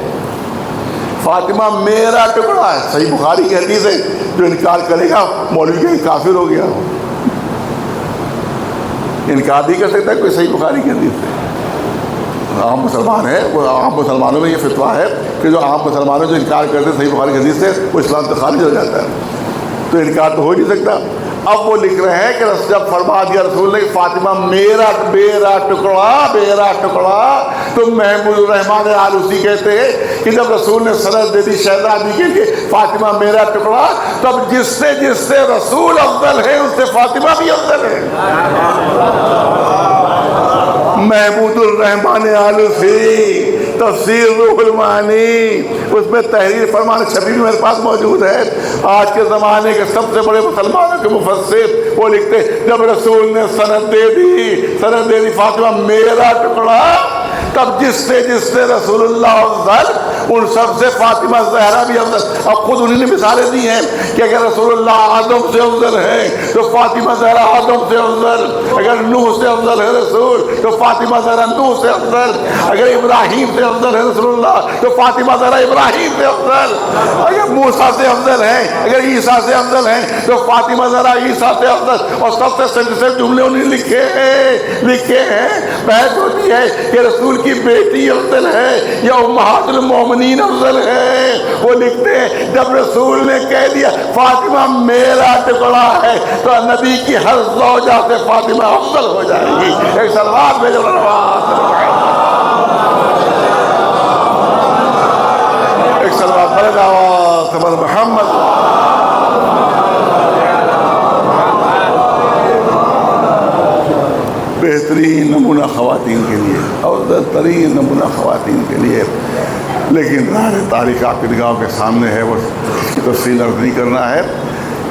[SPEAKER 3] فاطمہ میرا ٹکڑا ہے۔ صحیح بخاری کی حدیث ہے، جو انکار کرے گا مولوی کے کافر ہو گیا، انکار نہیں کر سکتا کوئی صحیح بخاری کی حدیث ہے۔ عام مسلمان ہے، وہ عام مسلمانوں میں یہ فتویٰ ہے کہ جو عام مسلمانوں جو انکار کرتے ہیں صحیح بخاری کی حدیث سے وہ اسلام سے خارج ہو جاتا ہے، تو انکار تو ہو نہیں سکتا۔ اب وہ لکھ رہے ہیں کہ جب فرما دیا رسول نے فاطمہ میرا ٹکڑا، میرا ٹکڑا، تو محمود الرحمن آلوسی کہتے ہیں کہ جب رسول نے سند دے دی شہزادی کے لیے فاطمہ میرا ٹکڑا، تب جس سے رسول افضل ہے اس سے فاطمہ بھی افضل ہے۔ محمود الرحمن آلوسی تفسیر روح المعانی، اس میں تحریر فرمان شبیر میرے پاس موجود ہے۔ آج کے زمانے کے سب سے بڑے مسلمانوں کے مفسر وہ لکھتے جب رسول نے سند دے دی فاطمہ میرا ٹکڑا، تب جس سے رسول اللہ افضل ان سب سے فاطمہ زہرا بھی افضل۔ اب خود انہوں نے مثالیں دی ہیں کہ اگر رسول اللہ آدم سے افضل ہے تو فاطمہ زہرا آدم سے افضل، اگر نوح سے افضل ہے رسول تو فاطمہ زہرا نوح سے افضل، اگر ابراہیم سے افضل ہے رسول اللہ تو فاطمہ زہرا ابراہیم سے افضل، اگر موسیٰ سے افضل ہے، اگر عیسیٰ سے افضل ہے تو فاطمہ زہرا عیسیٰ سے افضل۔ اور سب سے جملے انہوں نے لکھے ہیں۔ بحث ہوتی ہے کہ رسول کی بیٹی افضل ہے یا امہات المومنین افضل ہے، وہ لکھتے ہیں جب رسول نے کہہ دیا فاطمہ میرا ٹکڑا ہے تو نبی کی ہر زوجہ سے فاطمہ افضل ہو جائے گی۔ ایک سلوات بھیجو ایک سلوات بلد آواز سبحان محمد۔ بہترین نمونہ خواتین کے لیے، افضل ترین نمونہ خواتین کے لیے، لیکن تاریخ آپ کی نگاہوں کے سامنے ہے، وہ اس کی تفصیل عرض نہیں کرنا ہے۔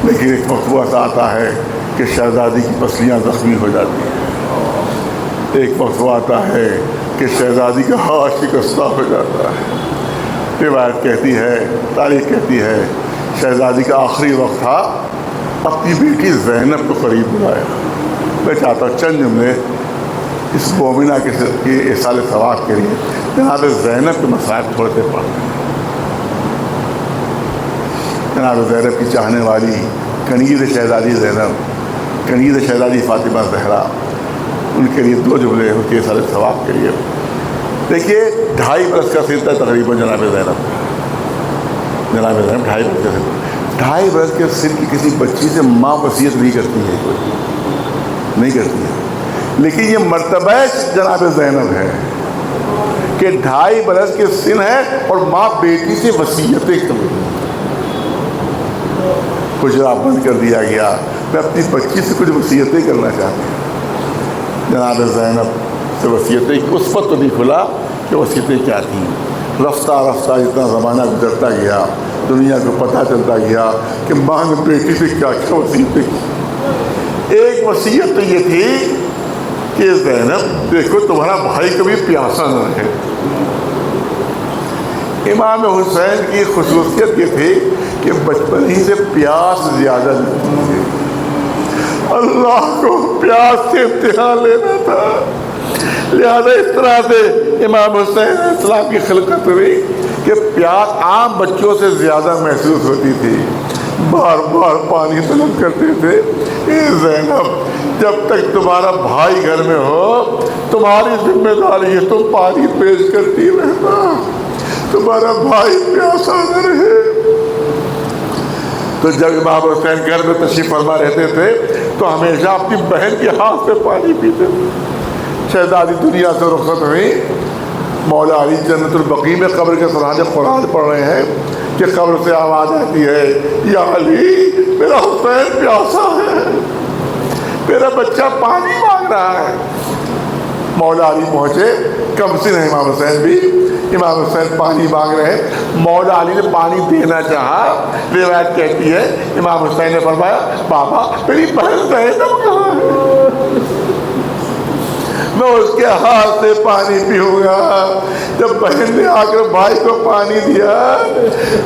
[SPEAKER 3] لیکن ایک وقت ایسا آتا ہے کہ شہزادی کی پسلیاں زخمی ہو جاتی ہیں، ایک وقت آتا ہے کہ شہزادی کا ہاتھ شکستہ ہو جاتا ہے۔ روایت کہتی ہے، تاریخ کہتی ہے، شہزادی کا آخری وقت تھا، اپنی بیٹی زینب کو قریب بلایا، میں چاہتا ہوں چند جملے اس مومنہ کے احسال ثواب کے لیے جناب زینب کے مسائل تھوڑے سے پڑھ. جناب زینب کی چاہنے والی کنیز شہزادی زینب، کنیز شہزادی فاطمہ زہرا، ان کے لیے دو جملے ان کے احسال ثواب کے لیے. دیکھیے 2.5 برس کا سن تھا تقریباً جناب زینب 2.5 برس کا سن. 2.5 برس کے سن کی کسی بچی سے ماں وصیت نہیں کرتی ہے، نہیں کرتی ہے. لیکن یہ مرتبہ جناب زینب ہے کہ 2.5 برس کے سن ہے اور ماں بیٹی سے وصیتیں کر رہی ہے. حجرہ بند کر دیا گیا، میں اپنی بچی سے کچھ وصیتیں کرنا چاہتی ہوں. جناب زینب سے وصیتیں اس وقت تو نہیں کھلا کہ وصیتیں کیا تھیں. رفتہ رفتہ جتنا زمانہ گزرتا گیا دنیا کو پتہ چلتا گیا کہ ماں نے بیٹی سے کیا کیا وصیتیں کی. ایک وصیت تو یہ تھی کہ زینب دیکھو تمہارا بھائی کبھی پیاسا نہ رہے. امام حسین کی خصوصیت یہ تھی کہ بچپن ہی سے پیاس زیادہ نہیں تھی. اللہ کو پیاس سے امتحان لینا تھا، لہذا اس طرح سے امام حسین علیہ السلام کی خلقت ہوئی کہ پیاس عام بچوں سے زیادہ محسوس ہوتی تھی. بار بار پانی طلب کرتے تھے. اے زینب جب تک تمہارا بھائی گھر میں ہو تمہاری ذمہ داری ہے تم پانی پیش کرتی رہنا، تمہارا بھائی پیاسا نہ رہے. تو جب امام حسین گھر میں تشریف فرما رہتے تھے تو ہمیشہ اپنی بہن کے ہاتھ سے پانی پیتے تھے. شہزادی دنیا سے رخصت ہوئی. مولا علی جنت البقیع میں قبر کے سرانے قرآن پڑھ رہے ہیں کہ قبر سے آواز آتی ہے یا علی میرا حسین پیاسا ہے، میرا بچہ پانی مانگ رہا ہے. مولا علی پہنچے، کم سن ہے امام حسین بھی. امام حسین پانی مانگ رہے ہیں، مولا علی نے پانی دینا چاہا. روایت کہتی ہے امام حسین نے فرمایا بابا میری بہن زینب کہاں ہے، میں اس کے ہاتھ سے پانی پیوں گا. جب بہن نے آ کر بھائی کو پانی دیا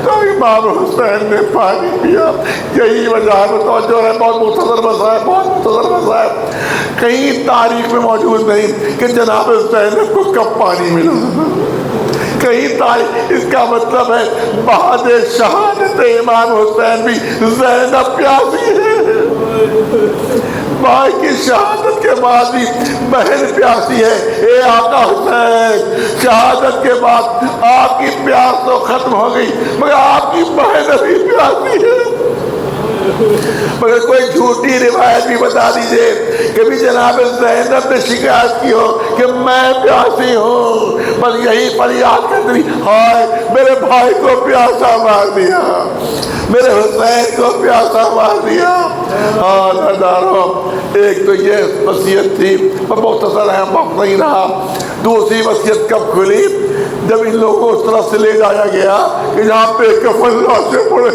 [SPEAKER 3] تو امام حسین نے پانی پیا. یہی وجہ ہے توجہ ہے، بہت مختصر مسئلہ ہے، بہت مختصر مسئلہ ہے. کہیں تاریخ میں موجود نہیں کہ جناب زینب کو کب پانی ملا. کہیں تاریخ، اس کا مطلب ہے بعد شہادت امام حسین بھی زینب پیاسی ہے. بھائی کی شہادت کے بعد بھی بہن پیاسی ہے. اے آقا حسین شہادت کے بعد آپ کی پیاس تو ختم ہو گئی مگر آپ کی بہن ابھی پیاسی ہے. مگر کوئی جھوٹی روایت بھی بتا دیجئے کبھی جناب زینب نے شکایت کی ہو کہ میں پیاسی ہوں، بس یہی فریاد کرتی رہی ہائے میرے بھائی کو پیاسا مار دیا، میرے حسین کو پیاسا مار دیا. ہاں ناداروں، ایک تو یہ وصیت تھی، میں مختصر ہے وقت نہیں رہا. دوسری وصیت کب کھلی؟ جب ان لوگوں کو اس طرح سے لے جایا گیا کہ جہاں پہ کفن لاشیں پڑے.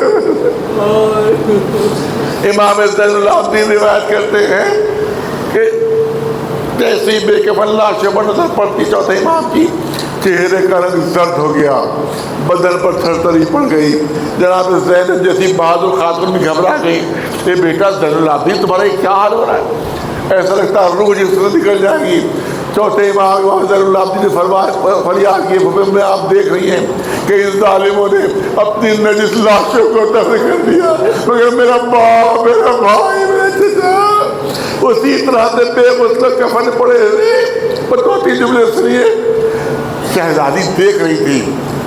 [SPEAKER 3] امام زین العابدین روایت کرتے ہیں کہ جیسی بے کفن لاشیں پر نظر پڑتی چوتھے امام کی چہرے کا رنگ زرد ہو گیا، بدن پر تھر تھری پڑ گئی. جناب زینب جیسی بہادر خاتون بھی گھبرا گئی. اے بیٹا زین العابدین تمہارا کیا حال ہو رہا ہے؟ ایسا لگتا ہے روح جس سے نکل جائے گی. چوتھے امام زین العابدین نے فرمایا فریاد کی میں آپ دیکھ رہی ہیں کہ اس ظالموں نے اپنی نجس لاشوں کو دفن کر دیا مگر میرا باپ، میرا بھائی، میرا چچا اسی طرح سے بے مسلک کفن پڑے ہوئے. پر دو تین جملے سنیے. شہزادی دیکھ رہی تھی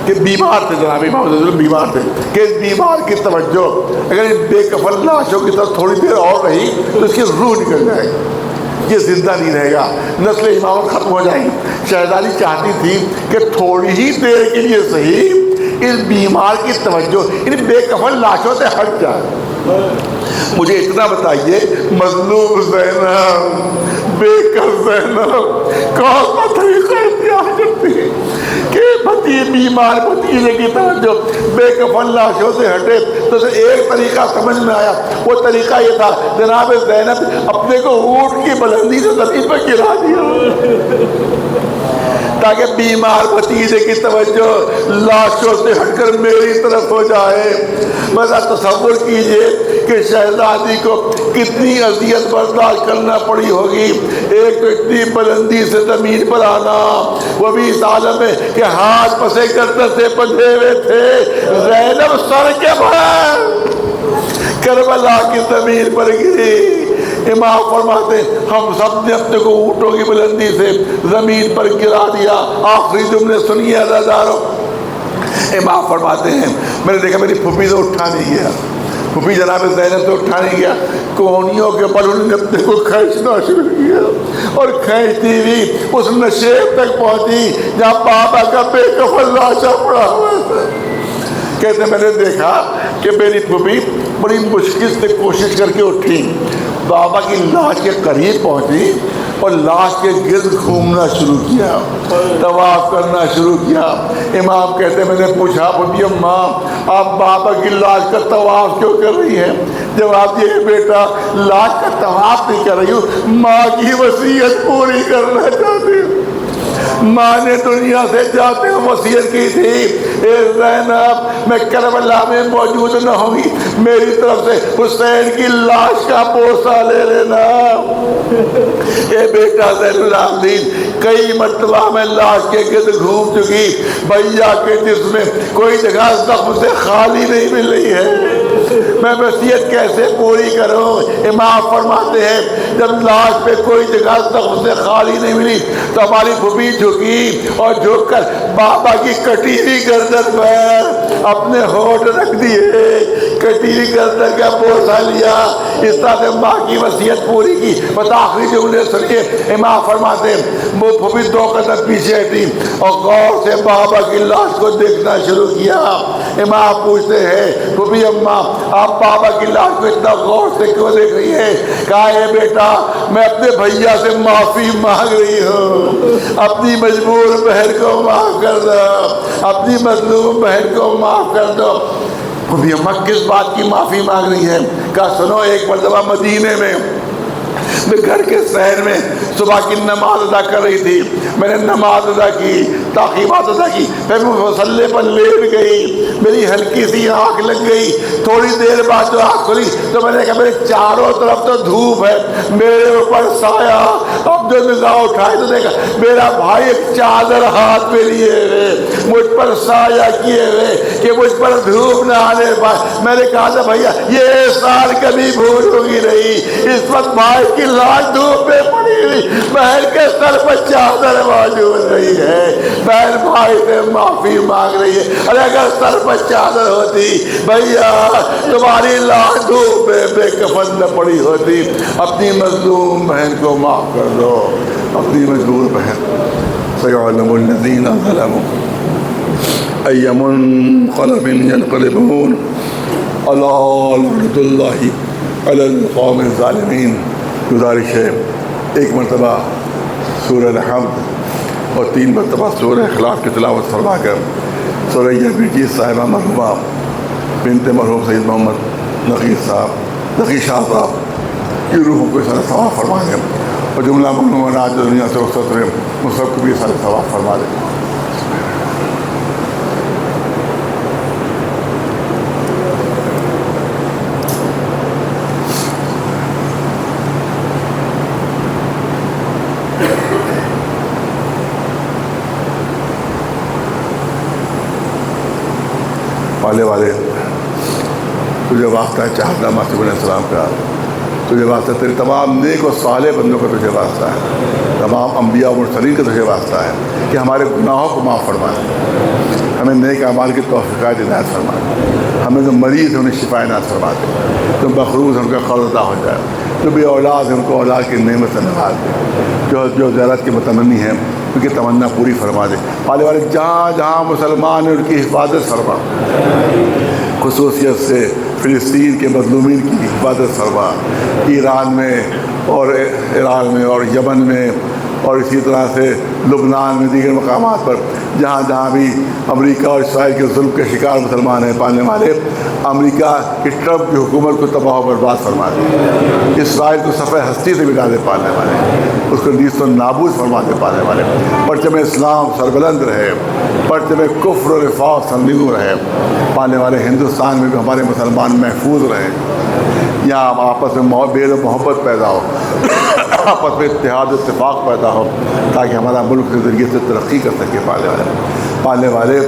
[SPEAKER 3] کہ بیمار تھے، جناب امام حسین بیمار تھے، کہ اس بیمار کی توجہ اگر ان بے کفن لاشوں کی طرف تھوڑی دیر اور رہی تو اس کی روح نکل جائے گی، یہ زندہ نہیں رہے گا، نسل امامت ختم ہو جائے گی. شہزادی چاہتی تھی کہ تھوڑی ہی دیر کے لیے صحیح اس بیمار کی توجہ ان بے کفن لاشوں سے ہٹ جائے. مجھے اتنا بتائیے مظلوم زینب، بے کس زینب کون سا طریقہ اختیار کرتی کہ بیمار بھتیجے کی توجہ بے کفن لاشوں سے ہٹے؟ تو ایک طریقہ سمجھ میں آیا، وہ طریقہ یہ تھا جناب زینب اپنے کو اونٹ کی بلندی سے زمین پر گرا دیا. تاکہ بیمار بھتیجے کی توجہ لاشوں سے ہٹ کر میری طرف ہو جائے۔ بس تصور کیجئے کہ شہزادی کو کتنی اذیت برداشت کرنا پڑی ہوگی، ایک تو اتنی بلندی سے زمین پر آنا، وہ بھی اس عالم میں کہ ہاتھ پسے گردن سے بندھے ہوئے تھے، زینب سر کے بھر کربلا کی زمین پر گری۔ امام فرماتے ہیں ہم سب نے اپنے کو اونٹوں کی بلندی سے زمین پر گرا دیا۔ آخری جملے سنیے عزیزانو، امام فرماتے ہیں میں نے دیکھا میری پھوپھی سے اٹھا نہیں گیا، پھوپھی جناب زینب سے اٹھا نہیں گیا، کوہنیوں کے بل انہوں نے اپنے کو کھینچنا شروع کیا اور کھینچتی ہوئی اس نشیب تک پہنچی جہاں بابا کا بے کفن لاشا پڑا ہوا تھا۔ کہتے میں نے دیکھا کہ میری پھوپھی بڑی مشکل سے کوشش کر کے اٹھی، بابا کی لاش کے قریب پہنچی اور لاش کے گرد گھومنا شروع کیا، طواف کرنا شروع کیا۔ امام کہتے میں نے پوچھا پھوپھی اماں آپ بابا کی لاش کا طواف کیوں کر رہی ہیں؟ جواب یہ بیٹا لاش کا طواف نہیں کر رہی ہوں، ماں کی وصیت پوری کرنا چاہتی ہوں۔ ماں نے دنیا سے جاتے وصیت کی تھی اے زینب میں کربلا میں موجود نہ ہوں گی، میری طرف سے حسین کی لاش کا بوسہ لے لینا۔ اے بیٹا زین العابدین کئی مرتبہ میں لاش کے گرد گھوم چکی، بھیا کے جسم میں کوئی جگہ زخم سے خالی نہیں مل رہی ہے، میں وصیت کیسے پوری کروں؟ امام فرماتے ہیں جب لاش پہ کوئی جگہ زخم سے خالی نہیں ملی تو ہماری پھوپھی جھکی اور جھک کر بابا کی کٹی ہوئی گردن پر اپنے ہونٹ رکھ دیے، کٹی ہوئی گردن کا بوسہ لیا، اس طرح سے ماں کی وصیت پوری کی۔ بس آخری جملے سنیے، امام فرماتے ہیں وہ پھوپھی 2 قدم پیچھے ہٹی اور غور سے بابا کی لاش کو دیکھنا شروع کیا۔ امام پوچھتے ہیں پھوپھی اماں آپ بابا کی لاش کو اتنا غور سے کیوں دیکھ رہی ہے؟ کہا ہے بیٹا میں اپنے بھیا سے معافی مانگ رہی ہوں، اپنی مجبور بہن کو معاف کر دو، اپنی مظلوم بہن کو معاف کر دو۔ پھوپھی اماں کس بات کی معافی مانگ رہی ہے؟ کہا سنو ایک مرتبہ مدینے میں گھر کے شہر میں صبح کی نماز ادا کر رہی تھی، میں نے نماز ادا کی، تعقیبات ادا کی، پھر میں مصلے پر لیٹ گئی، میری ہلکی سی آنکھ لگ گئی، تھوڑی دیر بعد جو آنکھ کھلی تو میں نے کہا میرے چاروں طرف تو دھوپ ہے، میرے اوپر سایہ، اب جو نگاہ اٹھائی تو دیکھا میرا بھائی ایک چادر ہاتھ میں لیے ہوئے مجھ پر سایہ کیے ہوئے کہ مجھ پر دھوپ نہ آنے پائے۔ میں نے کہا تھا بھیا یہ احسان کبھی بھولوں گی نہیں، اس وقت بھائی کی لاش دھوپ میں پڑی ہوئی، بہن کے سر پر چادر موجود نہیں ہے، بہن بھائی سے معافی مانگ رہی ہے، ارے اگر سر پر چادر ہوتی بھیا تمہاری لاش دھوپ میں بے کفن نہ پڑی ہوتی۔ اپنی مظلوم بہن کو معاف کر دو، اپنی مجبور بہن۔ سيعلم الذين ظلموا أي منقلب ينقلبون ألا لعنة الله على القوم الظالمين۔ گزارش ہے ایک مرتبہ سورہ الحمد اور 3 مرتبہ سورہ اخلاص کی تلاوت فرما کر سورہ بیٹی صاحبہ مرحومہ بنت مرحوم سید محمد نقی شاہ صاحب کی روح کو سارا ثواب فرما دیں اور جملہ مغنوم آج دنیا سے رخصت ہوئے ان سب کو بھی سارے ثواب فرما دیں۔ پالے والے تجھے واسطہ ہے چاہت نامہ مسیح علیہ السلام کا، تجھے واسطہ تیرے تمام نیک و صالح بندوں کا تجھے واسطہ ہے، تمام انبیاء و مرسلین کا تجھے واسطہ ہے کہ ہمارے گناہوں کو معاف فرمائے، ہمیں نیک اعمال کی توفیقات عنایت فرمائے، ہمیں جو مریض ہیں انہیں شفا عنایت فرما دے، جو مخروض ہیں ان کا قرض ادا ہو جائے، جو بے اولاد ہیں ان کو اولاد کی نعمت سے نواز دے، جو زیارت کی متمنی ہیں ان کی تمنا پوری فرما دے۔ پالے والے جہاں جہاں مسلمان ہیں ان کی حفاظت فرما، خصوصیت سے فلسطین کے مظلومین کی حفاظت فرما، ایران میں اور عراق میں اور یمن میں اور اسی طرح سے لبنان میں دیگر مقامات پر جہاں جہاں بھی امریکہ اور اسرائیل کے ظلم کے شکار مسلمان ہیں، پالنے والے امریکہ کی ٹرمپ کی حکومت کو تباہ و برباد فرما دے، اسرائیل کو صفحہ ہستی سے مٹا دے پانے والے، اس کو نیست و نابود فرما دے پانے والے، پرچم اسلام سربلند رہے، پرچم کفر و نفاق سرنگوں رہے پانے والے، ہندوستان میں بھی ہمارے مسلمان محفوظ رہیں، یہاں آپس میں میل و محبت پیدا ہو، آپس میں اتحاد و اتفاق پیدا ہو، تاکہ ہمارا ملک کے ذریعے سے ترقی کر سکے پانے والے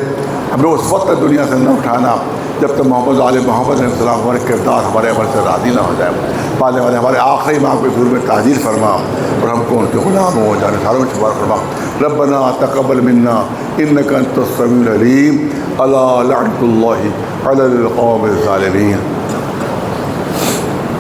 [SPEAKER 3] ہمیں اس وقت تک دنیا سے نہ اٹھانا جب تک محمد محمد علیہ السلام ہمارے کردار ہمارے عمل سے راضی نہ ہو جائے پانے والے ہمارے آخری ماہ کے ظلم میں تعجیل فرما اور ہم کو ان کے غلام ہو جانے ساروں میں شمار فرما ربنا تقبل منا انک انت السمیع العلیم الا لعنۃ اللہ علی القوم الظالمین